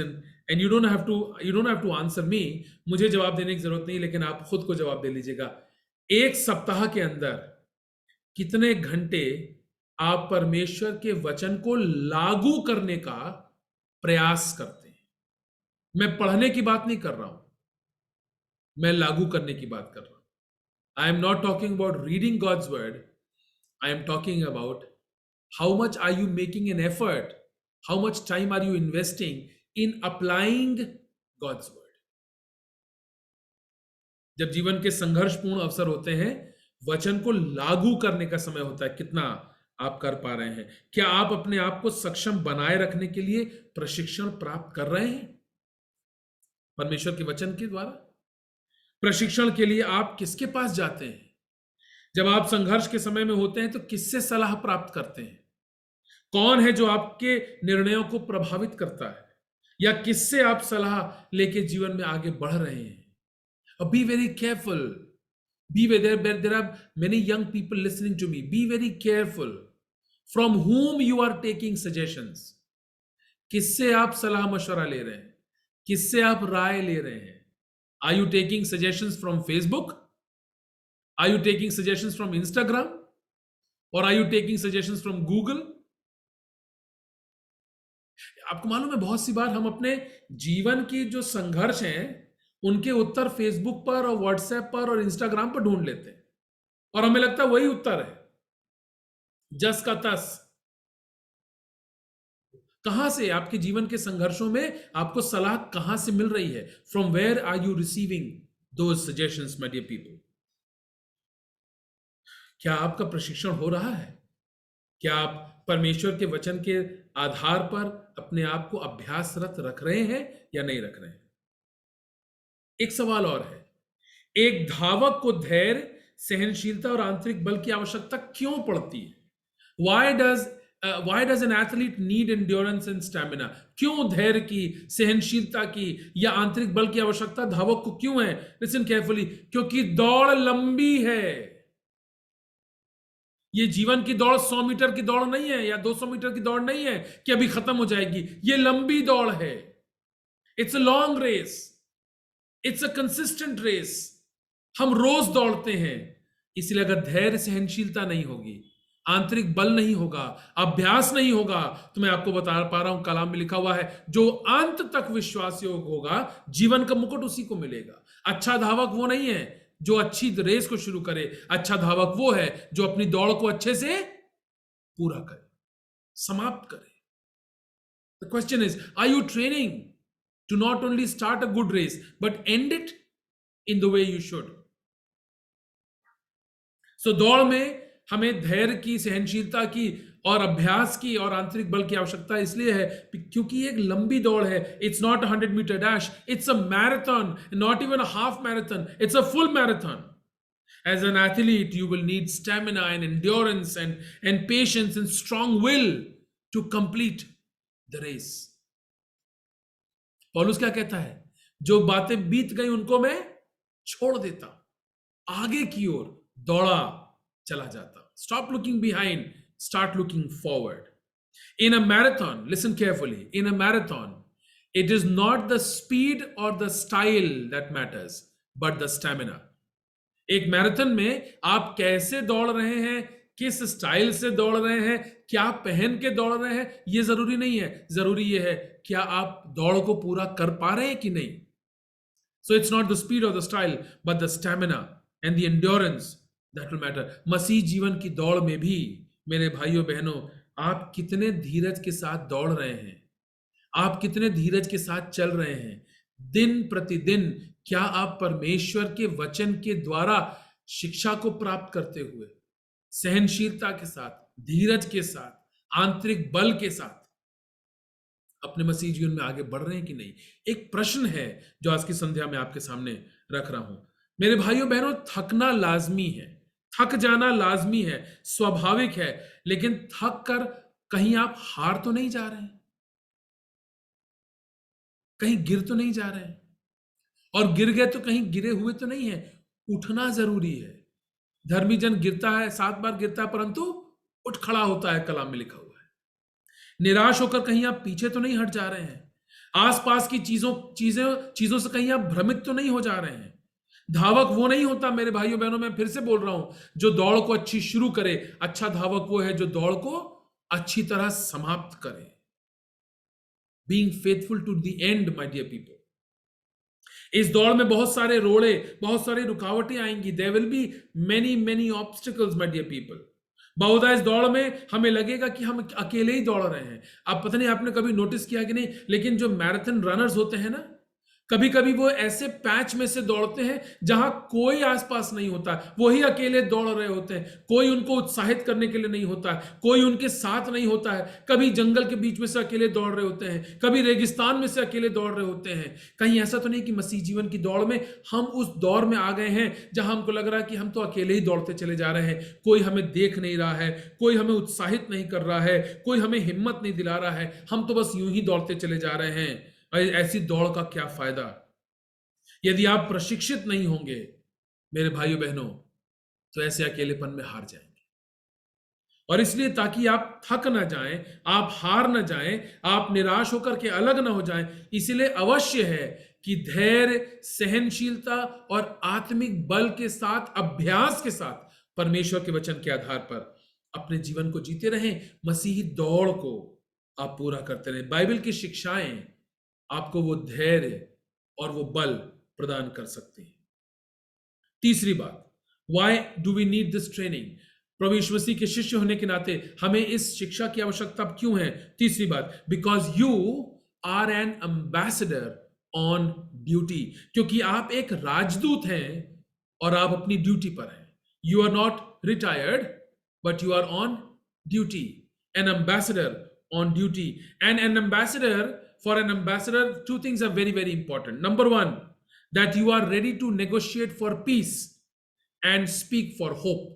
and you don't have to answer me. मुझे जवाब देने की जरूरत नहीं, लेकिन आप खुद को जवाब दे लीजिएगा. एक सप्ताह के अंदर कितने घंटे आप परमेश्वर के वचन को लागू करने का प्रयास करते हैं? मैं पढ़ने की बात नहीं कर रहा हूं, मैं लागू करने की बात कर रहा हूं. I am not talking about reading God's word. I am talking about how much are you making an effort, how much time are you investing in applying God's word. जब जीवन के संघर्षपूर्ण अवसर होते हैं, वचन को लागू करने का समय होता है. कितना आप कर पा रहे हैं? क्या आप अपने आप को सक्षम बनाए रखने के लिए प्रशिक्षण प्राप्त कर रहे हैं परमेश्वर के वचन के द्वारा? प्रशिक्षण के लिए आप किसके पास जाते हैं? जब आप संघर्ष के समय में होते हैं, तो किससे सलाह प्राप्त करते हैं? कौन है जो आपके निर्णयों को प्रभावित करता है, या किससे आप सलाह लेके जीवन में आगे बढ़ रहे हैं? Be very careful. There are many young people listening to me. Be very careful from whom you are taking suggestions. किससे आप सलाह मशवरा ले रहे हैं? किससे आप राय ले रहे हैं? Are you taking suggestions from Facebook? Are you taking suggestions from Instagram? Or are you taking suggestions from Google? आपको मालूम है, बहुत सी बार हम अपने जीवन की जो संघर्ष हैं, उनके उत्तर फेसबुक पर और व्हाट्सएप पर और इंस्टाग्राम पर ढूंढ लेते हैं, और हमें लगता है वही उत्तर है, जस का तस. कहां से आपके जीवन के संघर्षों में आपको सलाह कहां से मिल रही है? From where are you receiving those suggestions my dear people? क्या आपका प्रशिक्षण हो रहा है? क्या आप परमेश्वर के वचन के आधार पर अपने आप को अभ्यासरत रख रहे हैं या नहीं रख रहे हैं? एक सवाल और है, एक धावक को धैर्य, सहनशीलता और आंतरिक बल की आवश्यकता क्यों पड़ती है? Why does an athlete need endurance and stamina? क्यों धैर्य की, सहनशीलता की या आंतरिक बल की आवश्यकता धावक को क्यों है? लिसन केयरफुली, क्योंकि दौड़ लंबी है। ये जीवन की दौड़ 100 मीटर की दौड़ नहीं है या 200 मीटर की दौड़ नहीं है कि अभी खत्म हो जाएगी। ये लंबी दौड़ है। It's a long race, it's a consistent race. हम रोज दौड़ते हैं। इसलिए अगर धैर्य सहनशीलता नहीं होगी, आंतरिक बल नहीं होगा, अभ्यास नहीं होगा, तो मैं आपको बता पा रहा हूं, कलाम में लिखा हुआ है, जो अंत तक विश्वास योग्य होगा जीवन का मुकुट उसी को मिलेगा। अच्छा धावक वो नहीं है जो अच्छी रेस को शुरू करे। अच्छा धावक वो है जो अपनी दौड़ को अच्छे से पूरा करे, समाप्त करे। The question is, are you training to not only start a good race but end it in the way you should? So दौड़ में हमें धैर्य की, सहनशीलता की और अभ्यास की और आंतरिक बल की आवश्यकता इसलिए है क्योंकि ये एक लंबी दौड़ है। It's not 100 metre dash, it's a marathon, not even a half marathon, it's a full marathon. As an athlete, you will need stamina and endurance and patience and strong will to complete the race. पौलुस क्या कहता है? जो बातें बीत गई उनको मैं छोड़ देता, आगे की ओर दौड़ा चला जाता। Stop looking behind, start looking forward. In a marathon, listen carefully, in a marathon, it is not the speed or the style that matters, but the stamina. एक मैराथन में आप कैसे दौड़ रहे हैं, किस स्टाइल से दौड़ रहे हैं, क्या पहन के दौड़ रहे हैं, ये जरूरी नहीं है। जरूरी ये है क्या आप दौड़ को पूरा कर पा रहे हैं कि नहीं। So it's not the speed और the style but the stamina and the endurance that will matter. मसीह जीवन की दौड़ में भी मेरे भाइयों बहनों, आप कितने धीरज के साथ दौड़ रहे हैं, आप कितने धीरज के साथ चल रहे हैं दिन प्रतिदिन। क्या आप परमेश्वर के वचन के द्वारा शिक्षा को प्राप्त करते हुए सहनशीलता के साथ, धीरज के साथ, आंतरिक बल के साथ अपने मसीह जीवन में आगे बढ़ रहे हैं कि नहीं? एक प्रश्न है जो आज की संध्या में आपके सामने रख रहा हूं। मेरे भाइयों बहनों, थकना लाजमी है, थक जाना लाजमी है, स्वाभाविक है, लेकिन थक कर कहीं आप हार तो नहीं जा रहे हैं, कहीं गिर तो नहीं जा रहे हैं, और गिर गए तो कहीं गिरे हुए तो नहीं है। उठना जरूरी है। धर्मी जन गिरता है, 7 बार गिरता है, परंतु उठ खड़ा होता है, कलाम में लिखा हुआ है। निराश होकर कहीं आप पीछे तो नहीं हट जा रहे हैं। आसपास की चीजों से कहीं आप भ्रमित तो नहीं हो जा रहे हैं। धावक वो नहीं होता मेरे भाइयों बहनों, मैं फिर से बोल रहा हूं, जो दौड़ को अच्छी शुरू करे। अच्छा धावक वो है जो दौड़ को अच्छी तरह समाप्त करे। Being faithful to the end my dear people. इस दौड़ में बहुत सारे रोड़े, बहुत सारी रुकावटें आएंगी। There will be many obstacles my dear people. बहुधा इस दौड़ में हमें लगेगा कि हम अकेले ही दौड़ रहे हैं। अब पता नहीं आपने कभी नोटिस किया कि नहीं, लेकिन जो मैराथन रनर्स होते हैं ना, कभी कभी वो ऐसे पैच में से दौड़ते हैं जहां कोई आसपास नहीं होता, वही अकेले दौड़ रहे होते हैं, कोई उनको उत्साहित करने के लिए नहीं होता है, कोई उनके साथ नहीं होता है। कभी जंगल के बीच में से अकेले दौड़ रहे होते हैं, कभी रेगिस्तान में से अकेले दौड़ रहे होते हैं। कहीं ऐसा तो नहीं कि मसीह जीवन की दौड़ में हम उस दौर में आ गए हैं जहां हमको लग रहा है कि हम तो अकेले ही दौड़ते चले जा रहे हैं, कोई हमें देख नहीं रहा है, कोई हमें उत्साहित नहीं कर रहा है, कोई हमें हिम्मत नहीं दिला रहा है, हम तो बस यूं ही दौड़ते चले जा रहे हैं। ऐसी दौड़ का क्या फायदा यदि आप प्रशिक्षित नहीं होंगे मेरे भाइयों बहनों, तो ऐसे अकेलेपन में हार जाएंगे। और इसलिए ताकि आप थक ना जाएं, आप हार ना जाएं, आप निराश होकर के अलग ना हो जाएं, इसलिए अवश्य है कि धैर्य, सहनशीलता और आत्मिक बल के साथ, अभ्यास के साथ परमेश्वर के वचन के आधार पर अपने जीवन को जीते रहें। मसीही दौड़ को आप पूरा करते रहें। बाइबल की शिक्षाएं आपको वो धैर्य और वो बल प्रदान कर सकते हैं। तीसरी बात, why do we need this training? प्रभु यीशु मसीह के शिष्य होने के नाते हमें इस शिक्षा की आवश्यकता क्यों है? तीसरी बात, because you are an ambassador on duty, क्योंकि आप एक राजदूत हैं और आप अपनी ड्यूटी पर हैं. You are not retired but you are on duty. An ambassador on duty. And an ambassador, for an ambassador, two things are very, very important. Number one, that you are ready to negotiate for peace and speak for hope.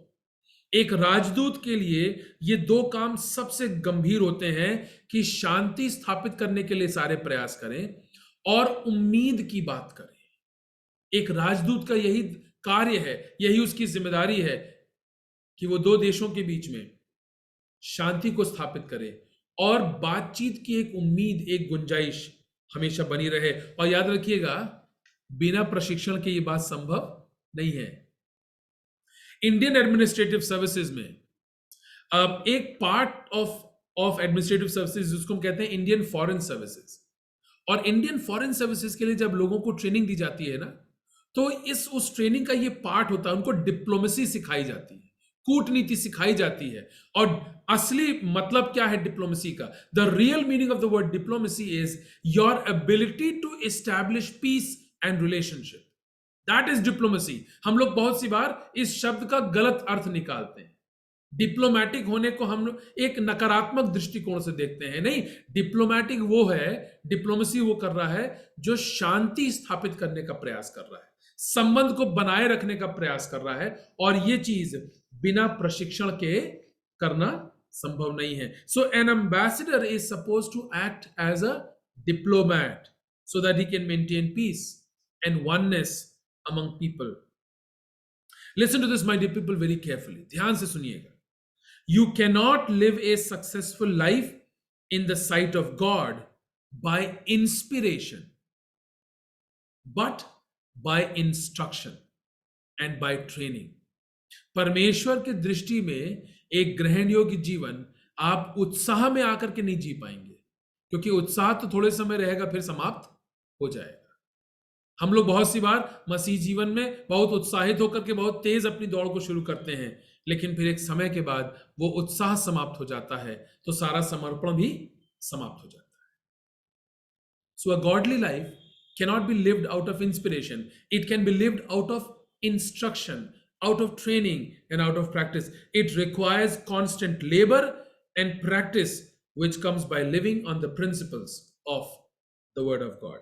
एक राजदूत के लिए ये दो काम सबसे गंभीर होते हैं कि शांति स्थापित करने के लिए सारे प्रयास करें और उम्मीद की बात करें. एक राजदूत का यही कार्य है, यही उसकी जिम्मेदारी है कि वो दो देशों के बीच में शांति को स्थापित करे और बातचीत की एक उम्मीद, एक गुंजाइश हमेशा बनी रहे. और याद रखिएगा, बिना प्रशिक्षण के ये बात संभव नहीं है. इंडियन एडमिनिस्ट्रेटिव सर्विसेज में एक पार्ट ऑफ एडमिनिस्ट्रेटिव सर्विसेज जिसको हम कहते हैं इंडियन फॉरेन सर्विसेज. और इंडियन फॉरेन सर्विसेज के लिए जब लोगों को ट्रेनिंग दी जाती है ना, तो उस ट्रेनिंग का ये पार्ट होता है, उनको डिप्लोमेसी सिखाई जाती है, कूटनीति सिखाई जाती है. और असली मतलब क्या है डिप्लोमेसी का? The real meaning of the word diplomacy is your ability to establish peace and relationship. That is diplomacy. हम लोग बहुत सी बार इस शब्द का गलत अर्थ निकालते हैं. डिप्लोमैटिक होने को हम एक नकारात्मक दृष्टिकोण से देखते हैं. नहीं, डिप्लोमैटिक वो है, डिप्लोमेसी वो कर रहा है जो शांति स्थापित करने का प्रयास कर रहा है, संबंध को बनाए रखने का प्रयास कर रहा है. और ये चीज बिना प्रशिक्षण के करना संभव नहीं है. So an ambassador is suppose to act as a diplomat so that he can maintain peace and oneness among people. Listen to this my dear people very carefully. ध्यान से सुनिएगा. You can not live a successful life in the sight of God by inspiration but by instruction and by training. परमेश्वर की दृष्टि में एक ग्रहण योग्य जीवन आप उत्साह में आकर के नहीं जी पाएंगे, क्योंकि उत्साह तो थोड़े समय रहेगा, फिर समाप्त हो जाएगा. हम लोग बहुत सी बार मसीह जीवन में बहुत उत्साहित होकर के बहुत तेज अपनी दौड़ को शुरू करते हैं, लेकिन फिर एक समय के बाद वो उत्साह समाप्त हो जाता है, तो सारा समर्पण भी समाप्त हो जाता है. So a godly life cannot be lived out of inspiration. It can be lived out of instruction, out of training, and out of practice. It requires constant labor and practice, which comes by living on the principles of the Word of God.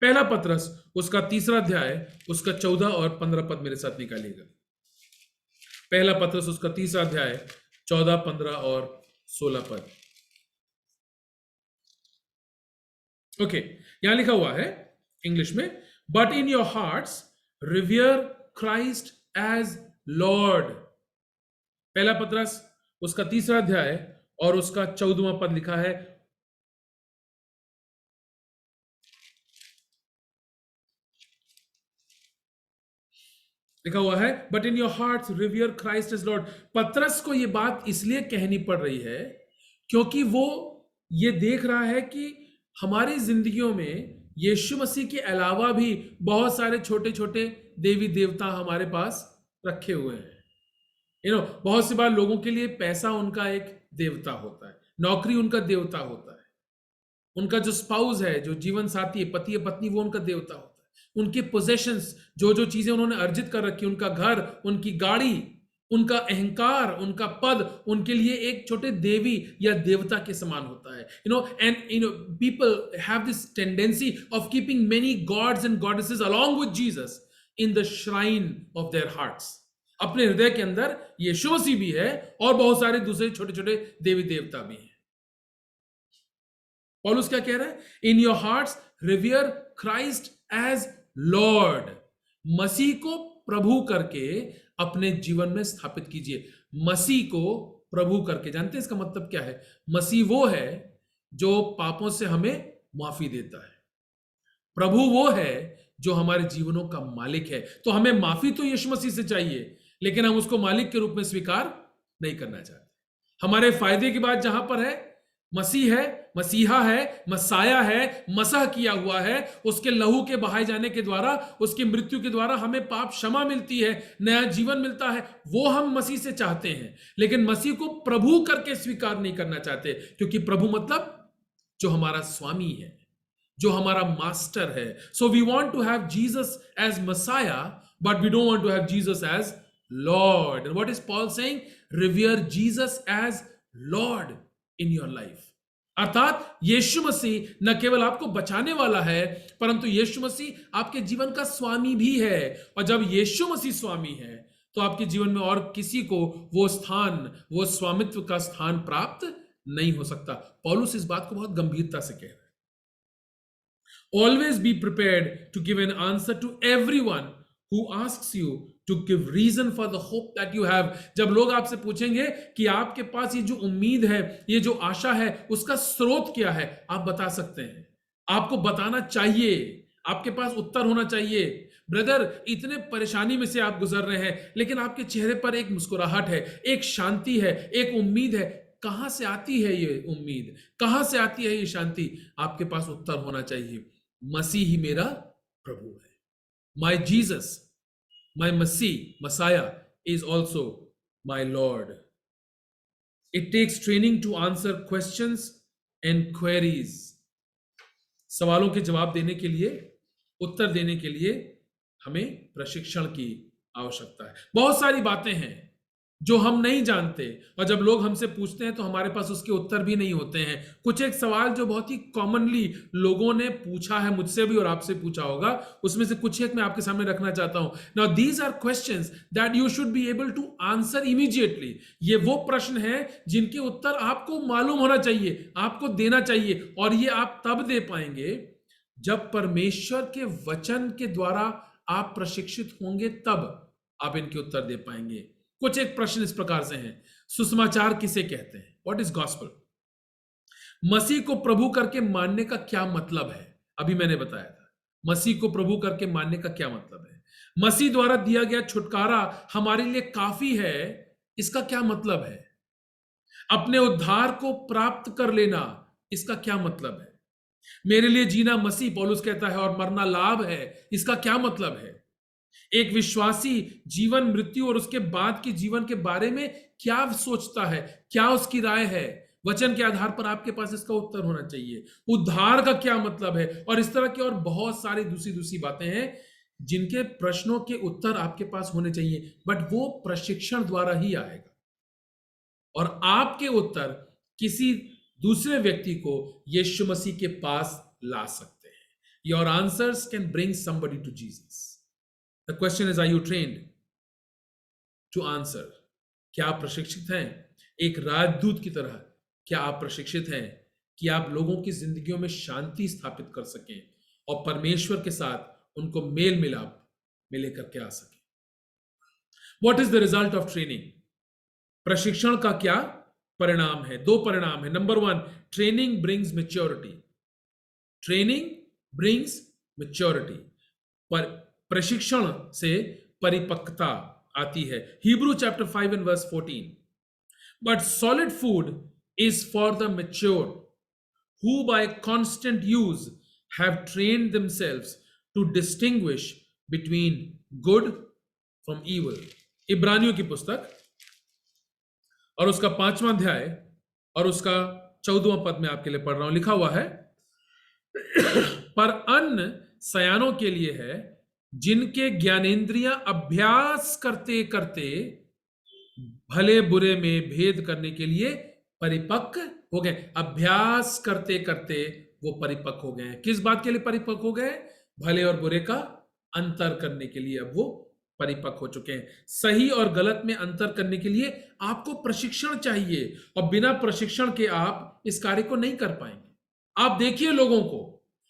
पहला पत्रस उसका 3 अध्याय उसका 14 और 15 पद मेरे साथ निकालिएगा. पहला पत्रस उसका 3 अध्याय 14, 15 और 16 पद. ओके, यहां लिखा हुआ है इंग्लिश में, but in your hearts revere Christ as Lord. पहला पत्रस उसका 3 अध्याय और उसका 14वां पद लिखा है. लिखा हुआ है, but in your hearts revere Christ as Lord. पत्रस को यह बात इसलिए कहनी पड़ रही है क्योंकि वो ये देख रहा है कि हमारी जिंदगियों में यीशु मसीह के अलावा भी बहुत सारे छोटे छोटे देवी देवता हमारे पास रखे हुए हैं. बहुत सी बार लोगों के लिए पैसा उनका एक देवता होता है, नौकरी उनका देवता होता है, उनका जो स्पाउस है, जो जीवन साथी है, पति या पत्नी, वो उनका देवता होता है. उनके पोजेशंस, जो चीजें उन्होंने अर्जित कर रखी, उनका घर, उनकी गाड़ी, उनका अहंकार, उनका पद, उनके लिए एक छोटे देवी या देवता के समान होता है. People have this tendency of keeping many gods and goddesses along with Jesus in the shrine of their hearts. अपने हृदय के अंदर यीशु मसीह भी है और बहुत सारे दूसरे छोटे छोटे देवी देवता भी हैं. पौलुस क्या कह रहा है? In your hearts revere Christ as Lord. मसीह को प्रभु करके अपने जीवन में स्थापित कीजिए. मसीह को प्रभु करके, जानते हैं इसका मतलब क्या है? मसीह वो है जो पापों से हमें माफी देता है. प्रभु वो है जो हमारे जीवनों का मालिक है. तो हमें माफी तो यीशु मसीह से चाहिए, लेकिन हम उसको मालिक के रूप में स्वीकार नहीं करना चाहते. हमारे फायदे की बात जहां पर है, मसीह है, मसीहा है, मसाया है, मसह किया हुआ है, उसके लहू के बहाए जाने के द्वारा, उसकी मृत्यु के द्वारा हमें पाप क्षमा मिलती है, नया जीवन मिलता है। वो हम मसीह से चाहते हैं, लेकिन मसीह को प्रभु करके स्वीकार नहीं करना चाहते, क्योंकि प्रभु मतलब जो हमारा स्वामी है, जो हमारा मास्टर है। So we want to have Jesus as Messiah, but we don't want to have Jesus as Lord. And what is Paul saying? Revere Jesus as Lord in your life. अर्थात यीशु मसीह न केवल आपको बचाने वाला है, परंतु यीशु मसीह आपके जीवन का स्वामी भी है। और जब यीशु मसीह स्वामी है, तो आपके जीवन में और किसी को वो स्थान, वो स्वामित्व का स्थान प्राप्त नहीं हो सकता। पौलुस इस बात को बहुत गंभीरता से कह रहा है। Always be prepared to give an answer to everyone who asks you to give reason for the hope that you have. जब लोग आपसे पूछेंगे कि आपके पास ये जो उम्मीद है, ये जो आशा है, उसका स्रोत क्या है, आप बता सकते हैं। आपको बताना चाहिए, आपके पास उत्तर होना चाहिए। ब्रदर, इतने परेशानी में से आप गुजर रहे हैं, लेकिन आपके चेहरे पर एक मुस्कुराहट है, एक शांति है, एक उम्मीद है। कहां से आती है ये उम्मीद? कहां से आती है ये शांति? आपके पास उत्तर होना चाहिए। मसीह ही मेरा प्रभु है। माई जीसस, माई मसीह, Messiah is also my Lord. It takes training to answer questions and queries. सवालों के जवाब देने के लिए, उत्तर देने के लिए हमें प्रशिक्षण की आवश्यकता है। बहुत सारी बातें हैं जो हम नहीं जानते, और जब लोग हमसे पूछते हैं तो हमारे पास उसके उत्तर भी नहीं होते हैं। कुछ एक सवाल जो बहुत ही कॉमनली लोगों ने पूछा है, मुझसे भी और आपसे पूछा होगा, उसमें से कुछ एक मैं आपके सामने रखना चाहता हूं। Now these are questions that you should be able to answer immediately. ये वो प्रश्न हैं जिनके उत्तर आपको मालूम होना चाहिए, आपको देना चाहिए, और ये आप तब दे पाएंगे जब परमेश्वर के वचन के द्वारा आप प्रशिक्षित होंगे, तब आप इनके उत्तर दे पाएंगे। कुछ एक प्रश्न इस प्रकार से हैं। सुसमाचार किसे कहते हैं? What is gospel? मसीह को प्रभु करके मानने का क्या मतलब है? अभी मैंने बताया था, मसीह को प्रभु करके मानने का क्या मतलब है। मसीह द्वारा दिया गया छुटकारा हमारे लिए काफी है, इसका क्या मतलब है? अपने उद्धार को प्राप्त कर लेना, इसका क्या मतलब है? मेरे लिए जीना मसीह, पौलुस कहता है, और मरना लाभ है, इसका क्या मतलब है? एक विश्वासी जीवन, मृत्यु और उसके बाद के जीवन के बारे में क्या सोचता है, क्या उसकी राय है? वचन के आधार पर आपके पास इसका उत्तर होना चाहिए। उद्धार का क्या मतलब है? और इस तरह की और बहुत सारी दूसरी दूसरी बातें हैं जिनके प्रश्नों के उत्तर आपके पास होने चाहिए, बट वो प्रशिक्षण द्वारा ही आएगा। और आपके उत्तर किसी दूसरे व्यक्ति को यीशु मसीह के पास ला सकते हैं। Your answers can bring somebody to Jesus. The question is, are you trained to answer? क्या आप प्रशिक्षित हैं? एक राजदूत की तरह क्या आप प्रशिक्षित हैं कि आप लोगों की जिंदगियों में शांति स्थापित कर सकें और परमेश्वर के साथ उनको मेल मिलाप में लेकर के आ सकें? What is the result of training? प्रशिक्षण का क्या परिणाम है? दो परिणाम है। Number one, training brings maturity. Training brings maturity. पर प्रशिक्षण से परिपक्वता आती है। Hebrew chapter 5 and verse 14, but solid food is for the mature who by constant use have trained themselves to distinguish between good from evil. इब्रानियों की पुस्तक और उसका 5वां अध्याय और उसका 14वां पद में आपके लिए पढ़ रहा हूं। लिखा हुआ है, पर अन्न सयानों के लिए है, जिनके ज्ञानेंद्रियां अभ्यास करते करते भले बुरे में भेद करने के लिए परिपक्व हो गए। अभ्यास करते करते वो परिपक्व हो गए हैं। किस बात के लिए परिपक्व हो गए? भले और बुरे का अंतर करने के लिए अब वो परिपक्व हो चुके हैं। सही और गलत में अंतर करने के लिए आपको प्रशिक्षण चाहिए, और बिना प्रशिक्षण के आप इस कार्य को नहीं कर पाएंगे। आप देखिए लोगों को,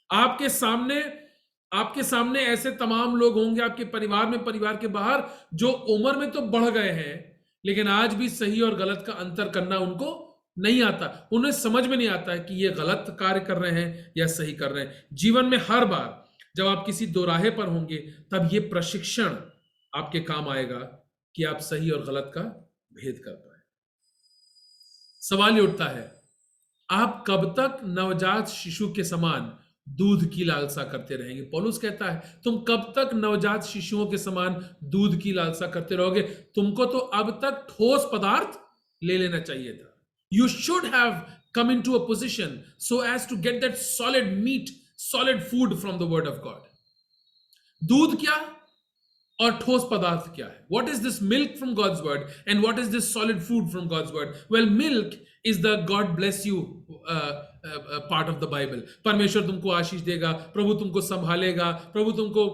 आपके सामने ऐसे तमाम लोग होंगे आपके परिवार में, परिवार के बाहर, जो उम्र में तो बढ़ गए हैं, लेकिन आज भी सही और गलत का अंतर करना उनको नहीं आता। उन्हें समझ में नहीं आता है कि ये गलत कार्य कर रहे हैं या सही कर रहे हैं। जीवन में हर बार जब आप किसी दोराहे पर होंगे, तब ये प्रशिक्षण आपके काम आएगा कि आप सही और गलत का भेद कर पाए। सवाल ये उठता है आप कब तक नवजात शिशु के समान दूध की लालसा करते रहेंगे? पौलुस कहता है तुम कब तक नवजात शिशुओं के समान दूध की लालसा करते रहोगे? तुमको तो अब तक ठोस पदार्थ ले लेना चाहिए था. You should have come into a position so as to get that solid meat, solid food from the word of God. दूध क्या और ठोस पदार्थ क्या है? What is this milk from God's word and what is this solid food from God's word? Well, milk is the God bless you part of the Bible. परमेश्वर तुमको आशीष देगा, प्रभु तुमको संभालेगा, प्रभु तुमको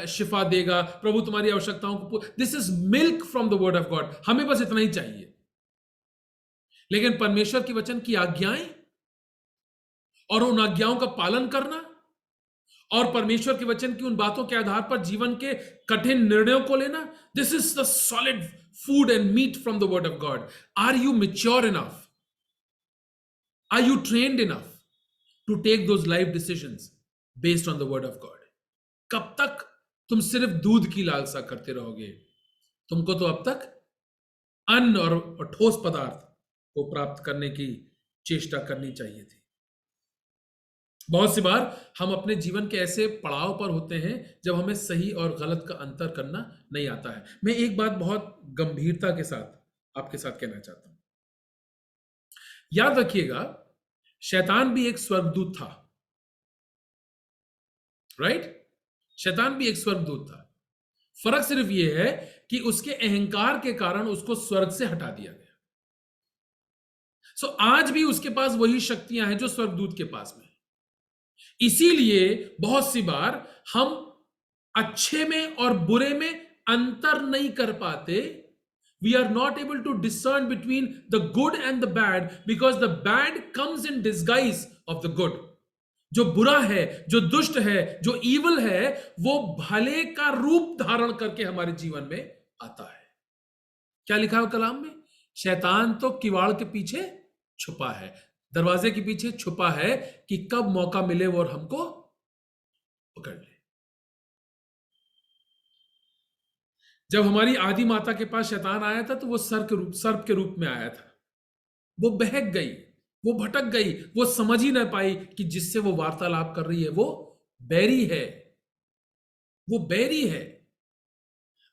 शिफा देगा, प्रभु तुम्हारी आवश्यकताओं को. This is milk from the word of God. हमें बस इतना ही चाहिए. लेकिन परमेश्वर की वचन की आज्ञाएं और उन आज्ञाओं का पालन करना और परमेश्वर के वचन की उन बातों के आधार पर जीवन के कठिन निर्णयों को लेना, this is the solid food and meat from the word of God. Are you mature enough? Are you trained enough to take those life decisions based on the word of God? कब तक तुम सिर्फ दूध की लालसा करते रहोगे? तुमको तो अब तक अन्न और ठोस पदार्थ को प्राप्त करने की चेष्टा करनी चाहिए थी. बहुत सी बार हम अपने जीवन के ऐसे पड़ाव पर होते हैं जब हमें सही और गलत का अंतर करना नहीं आता है. मैं एक बात बहुत गंभीरता के साथ आपके साथ कहना चाहता हूं. याद रखिएगा, शैतान भी एक स्वर्गदूत था. राइट? शैतान भी एक स्वर्गदूत था. फर्क सिर्फ यह है कि उसके अहंकार के कारण उसको स्वर्ग से हटा दिया गया. सो आज भी उसके पास वही शक्तियां हैं जो स्वर्गदूत के पास में. इसीलिए बहुत सी बार हम अच्छे में और बुरे में अंतर नहीं कर पाते. We are not able to discern between the good and the bad because the bad comes in disguise of the good. जो बुरा है, जो दुष्ट है, जो ईवल है, वो भले का रूप धारण करके हमारे जीवन में आता है. क्या लिखा है कलाम में? शैतान तो किवाड़ के पीछे छुपा है, दरवाजे के पीछे छुपा है कि कब मौका मिले वो और हमको पकड़ ले. जब हमारी आदि माता के पास शैतान आया था तो वो सर्प के रूप में आया था. वो बहक गई, वो भटक गई, वो समझ ही ना पाई कि जिससे वो वार्तालाप कर रही है वो बैरी है, वो बैरी है.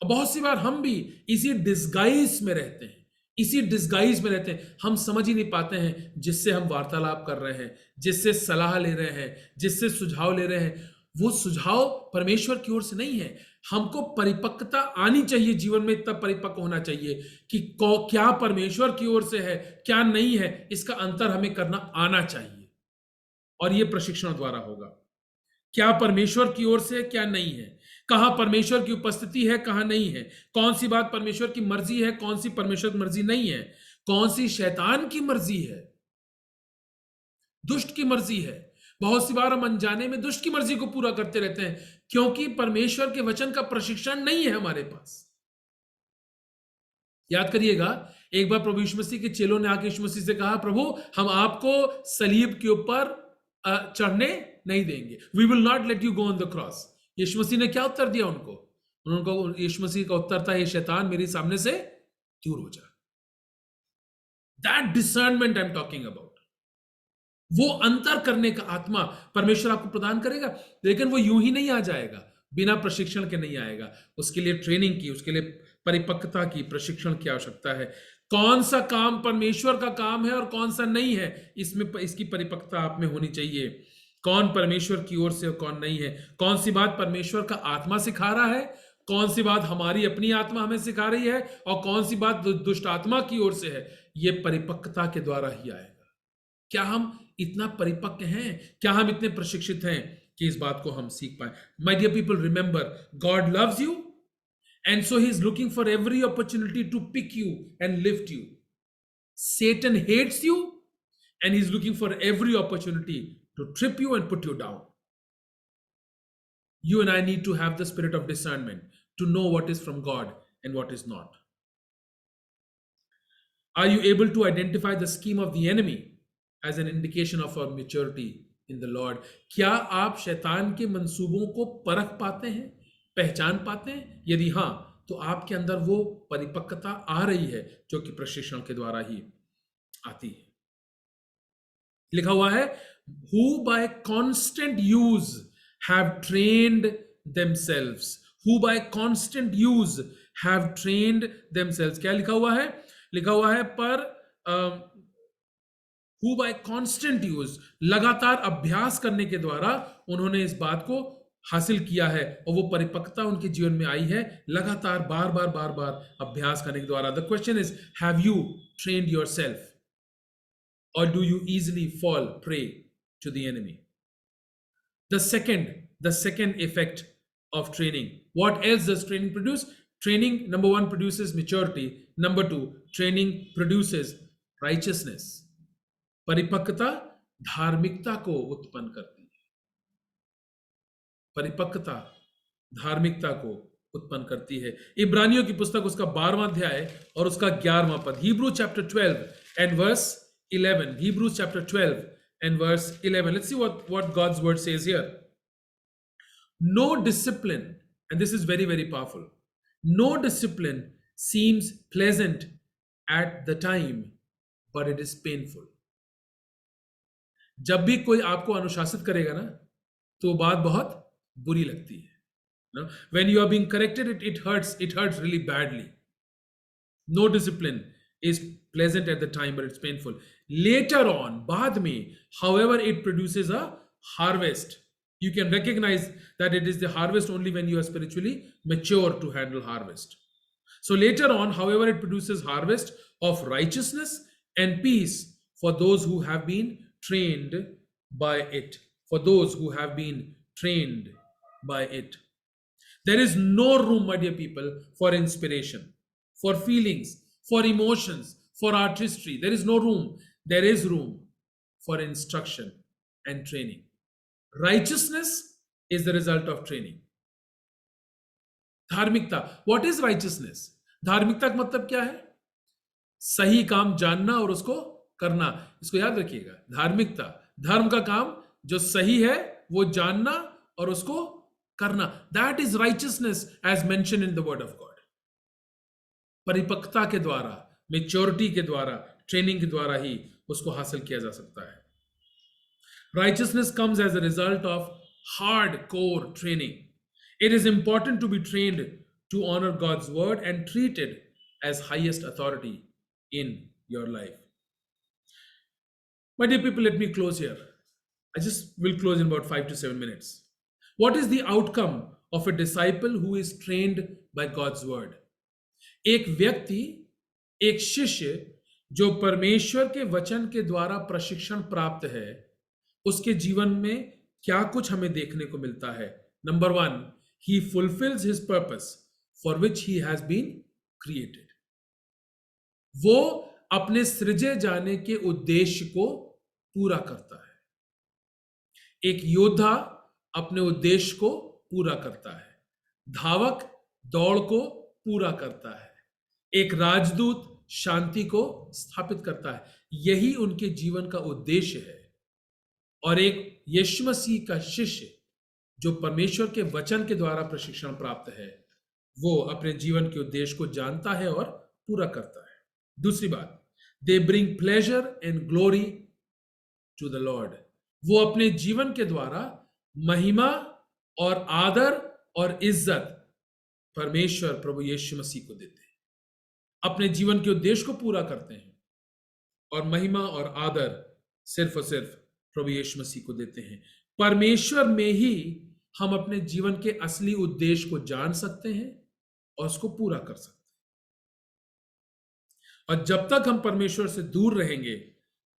बहुत सी बार हम भी इसी डिस्गाइज में रहते हैं, इसी डिस्गाइज में रहते हैं. हम समझ ही नहीं पाते हैं जिससे हम वार्तालाप कर रहे हैं, जिससे सलाह ले रहे हैं, जिससे सुझाव ले रहे हैं, वो सुझाव परमेश्वर की ओर से नहीं है. हमको परिपक्वता आनी चाहिए जीवन में. इतना परिपक्व होना चाहिए कि क्या परमेश्वर की ओर से है, क्या नहीं है, इसका अंतर हमें करना आना चाहिए. और यह प्रशिक्षण द्वारा होगा. क्या परमेश्वर की ओर से है, क्या नहीं है, कहां परमेश्वर की उपस्थिति है, कहां नहीं है, कौन सी बात परमेश्वर की मर्जी है, कौन सी परमेश्वर की मर्जी नहीं है, कौन सी शैतान की मर्जी है, दुष्ट की मर्जी है. बहुत सी बार हम अनजाने में दुष्ट की मर्जी को पूरा करते रहते हैं क्योंकि परमेश्वर के वचन का प्रशिक्षण नहीं है हमारे पास. याद करिएगा, एक बार प्रभु यीशु मसीह के चेलों ने आके यीशु मसीह से कहा, प्रभु हम आपको सलीब के ऊपर चढ़ने नहीं देंगे. We will not let you go on the cross. यीशु मसीह ने क्या उत्तर दिया उनको? यीशु मसीह का उत्तर था, हे शैतान मेरे सामने से दूर हो जा. That discernment I am talking about. वो अंतर करने का आत्मा परमेश्वर आपको प्रदान करेगा, लेकिन वो यूं ही नहीं आ जाएगा, बिना प्रशिक्षण के नहीं आएगा. उसके लिए ट्रेनिंग की, उसके लिए परिपक्वता की, प्रशिक्षण की आवश्यकता है. कौन सा काम परमेश्वर का काम है और कौन सा नहीं है, इसमें इसकी परिपक्वता आप में होनी चाहिए. कौन परमेश्वर की ओर से और कौन नहीं है, कौन सी बात परमेश्वर का आत्मा सिखा रहा है, कौन सी बात हमारी अपनी आत्मा हमें सिखा रही है और कौन सी बात दुष्ट आत्मा की ओर से है, यह परिपक्वता के द्वारा ही आएगा. क्या हम इतना परिपक्व हैं, क्या हम इतने प्रशिक्षित हैं कि इस बात को हम सीख पाए? My dear people, remember, God loves you and so he is looking for every opportunity to pick you and lift you. Satan hates you and he's looking for every opportunity to trip you and put you down. You and I need to have the spirit of discernment to know what is from God and what is not. Are you able to identify the scheme of the enemy as an indication of our maturity in the Lord? क्या आप शैतान के मंसूबों को परख पाते हैं, पहचान पाते हैं? यदि हाँ, तो आपके अंदर वो परिपक्वता आ रही है जो कि प्रशिक्षण के द्वारा ही आती है. लिखा हुआ है who by constant use have trained themselves, who by constant use have trained themselves. क्या लिखा हुआ है? लिखा हुआ है पर who by constant use, लगातार अभ्यास करने के द्वारा उन्होंने इस बात को हासिल किया है और वो परिपक्वता उनके जीवन में आई है लगातार बार बार अभ्यास करने के द्वारा. The question is, have you trained yourself or do you easily fall prey to the enemy? The second effect of training. What else does training produce? Training, number one, produces maturity. Number two, training produces righteousness. परिपक्वता धार्मिकता को उत्पन्न करती है. परिपक्वता धार्मिकता को उत्पन्न करती है. इब्रानियों की पुस्तक उसका 12वां अध्याय और उसका 11वां पद. Hebrew chapter 12 and verse 11. Hebrews chapter 12 and verse 11. Let's see what God's word says here. No discipline, and this is very, very powerful. No discipline seems pleasant at the time, but it is painful. जब भी कोई आपको अनुशासित करेगा ना, तो बात बहुत बुरी लगती है. No? When you are being corrected, it hurts really badly. No discipline is pleasant at the time, but it's painful. Later on, बाद में, however, it produces a harvest. You can recognize that it is the harvest only when you are spiritually mature to handle harvest. So later on, however, it produces harvest of righteousness and peace for those who have been trained by it. For those who have been trained by it. There is no room, my dear people, for inspiration, for feelings, for emotions, for artistry. There is no room. There is room for instruction and training. Righteousness is the result of training. धार्मिकता. What is righteousness? धार्मिकता का मतलब क्या है? सही काम जानना और उसको करना. इसको याद रखिएगा. धार्मिकता, धर्म का काम जो सही है वो जानना और उसको करना. That is righteousness as mentioned in the word of God. परिपक्वता के द्वारा, मेच्योरिटी के द्वारा, ट्रेनिंग के द्वारा ही उसको हासिल किया जा सकता है. Righteousness comes as a result of hardcore training. It is important to be trained to honor God's word and treated as highest authority in your life. My dear people, let me close here. I just will close in about 5 to 7 minutes. What is the outcome of a disciple who is trained by God's word? एक व्यक्ति, एक शिष्य जो परमेश्वर के वचन के द्वारा प्रशिक्षण प्राप्त है, उसके जीवन में क्या कुछ हमें देखने को मिलता है. Number 1, he fulfills his purpose for which he has been created. वो अपने सृजे जाने के उद्देश्य को पूरा करता है. एक योद्धा अपने उद्देश्य को पूरा करता है. धावक दौड़ को पूरा करता है. एक राजदूत शांति को स्थापित करता है. यही उनके जीवन का उद्देश्य है. और एक यीशु मसीह का शिष्य जो परमेश्वर के वचन के द्वारा प्रशिक्षण प्राप्त है, वो अपने जीवन के उद्देश्य को जानता है और पूरा करता है. दूसरी बात, they bring pleasure and glory to the lord. वो अपने जीवन के द्वारा महिमा और आदर और इज्जत परमेश्वर प्रभु यीशु मसीह को देते हैं. अपने जीवन के उद्देश्य को पूरा करते हैं और महिमा और आदर सिर्फ और सिर्फ प्रभु यीशु मसीह को देते हैं. परमेश्वर में ही हम अपने जीवन के असली उद्देश्य को जान सकते हैं और उसको पूरा कर सकते हैं. और जब तक हम परमेश्वर से दूर रहेंगे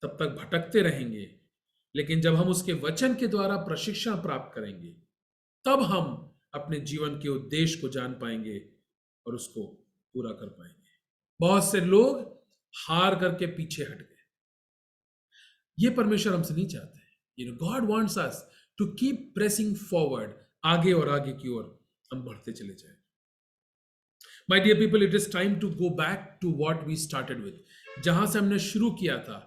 तब तक भटकते रहेंगे. लेकिन जब हम उसके वचन के द्वारा प्रशिक्षण प्राप्त करेंगे तब हम अपने जीवन के उद्देश्य को जान पाएंगे और उसको पूरा कर पाएंगे. बहुत से लोग हार करके पीछे हट गए. ये परमेश्वर हमसे नहीं चाहते. God wants us to keep pressing forward. आगे और आगे की ओर हम बढ़ते चले जाएं. My dear people, it is time to go back to what we started with. जहां से हमने शुरू किया था,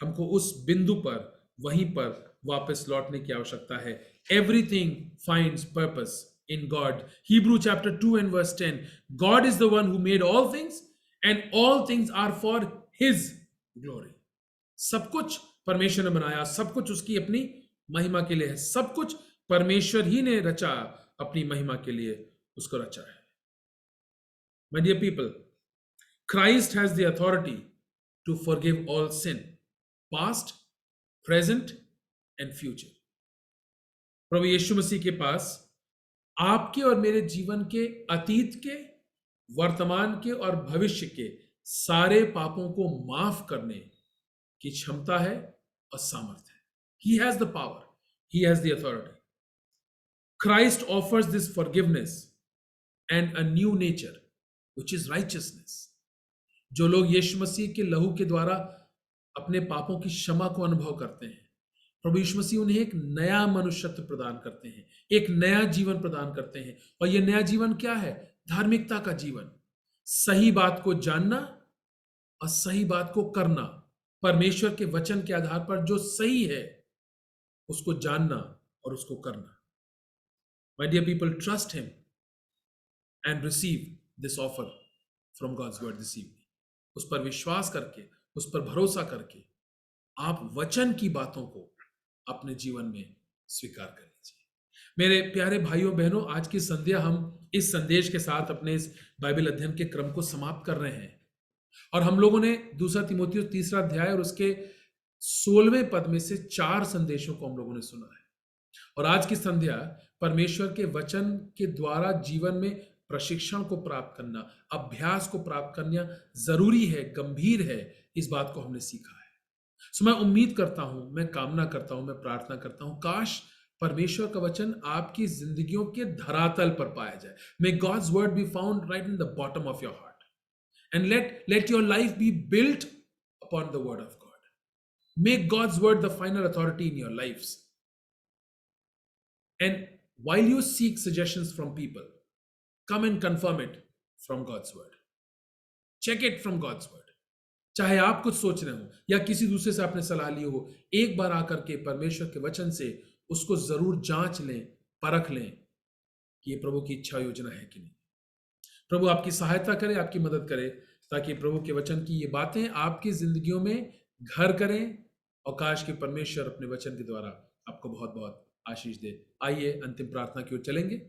हमको उस बिंदु पर, वहीं पर वापस लौटने की आवश्यकता है. Everything finds purpose in God. Hebrew chapter 2 and verse 10. God is the one who made all things and all things are for His glory. सब कुछ परमेश्वर ने बनाया, सब कुछ उसकी अपनी महिमा के लिए है, सब कुछ परमेश्वर ही ने रचा, अपनी महिमा के लिए उसको रचा है। My dear people, Christ has the authority to forgive all sin, past, present and future. प्रभु यीशु मसीह के पास आपके और मेरे जीवन के अतीत के, वर्तमान के और भविष्य के सारे पापों को माफ करने की क्षमता है और सामर्थ्य है। He has the power. He has the authority. Christ offers this forgiveness and a new nature, which is righteousness. जो लोग यीशु मसीह के लहू के द्वारा अपने पापों की क्षमा को अनुभव करते हैं, प्रभु यीशु मसीह उन्हें एक नया मनुष्यत्व प्रदान करते हैं, एक नया जीवन प्रदान करते हैं। और यह नया जीवन क्या है? धार्मिकता का जीवन, सही बात को जानना और सही बात को करना, परमेश्वर के वचन के आधार पर जो सही है उसको जानना और उसको करना। My dear people, trust him and receive this offer from God's word this evening. उस पर विश्वास करके, उस पर भरोसा करके आप वचन की बातों को अपने जीवन में स्वीकार कर लीजिए। मेरे प्यारे भाइयों बहनों, आज की संध्या हम इस संदेश के साथ अपने इस बाइबल अध्ययन के क्रम को समाप्त कर रहे हैं। और हम लोगों ने 2 तीमुथियुस 3 अध्याय और उसके 16वें पद में से 4 संदेशों को हम लोगों ने सुना है। और आज की संध्या परमेश्वर के वचन के द्वारा जीवन में प्रशिक्षण को प्राप्त करना, अभ्यास को प्राप्त करना जरूरी है, गंभीर है, इस बात को हमने सीखा है। सो मैं उम्मीद करता हूं, मैं कामना करता हूं, मैं प्रार्थना करता हूं, काश परमेश्वर का वचन आपकी जिंदगियों के धरातल पर पाया जाए। May God's word be found right in the bottom of your heart. And let your life be built upon the word of God. Make God's word the final authority in your lives. And while you seek suggestions from people, come and confirm it from God's word. Check it from God's word. चाहे आप कुछ सोच रहे हो या किसी दूसरे से आपने सलाह ली हो, एक बार आकर के परमेश्वर के वचन से उसको जरूर जांच लें, परख लें कि ये प्रभु की इच्छा योजना है कि नहीं। प्रभु आपकी सहायता करे, आपकी मदद करे, ताकि प्रभु के वचन की ये बातें आपकी जिंदगियों में घर करें और काश कि परमेश्वर अपने वचन के द्वारा आपको बहुत बहुत आशीष दे। आइए अंतिम प्रार्थना की ओर चलेंगे।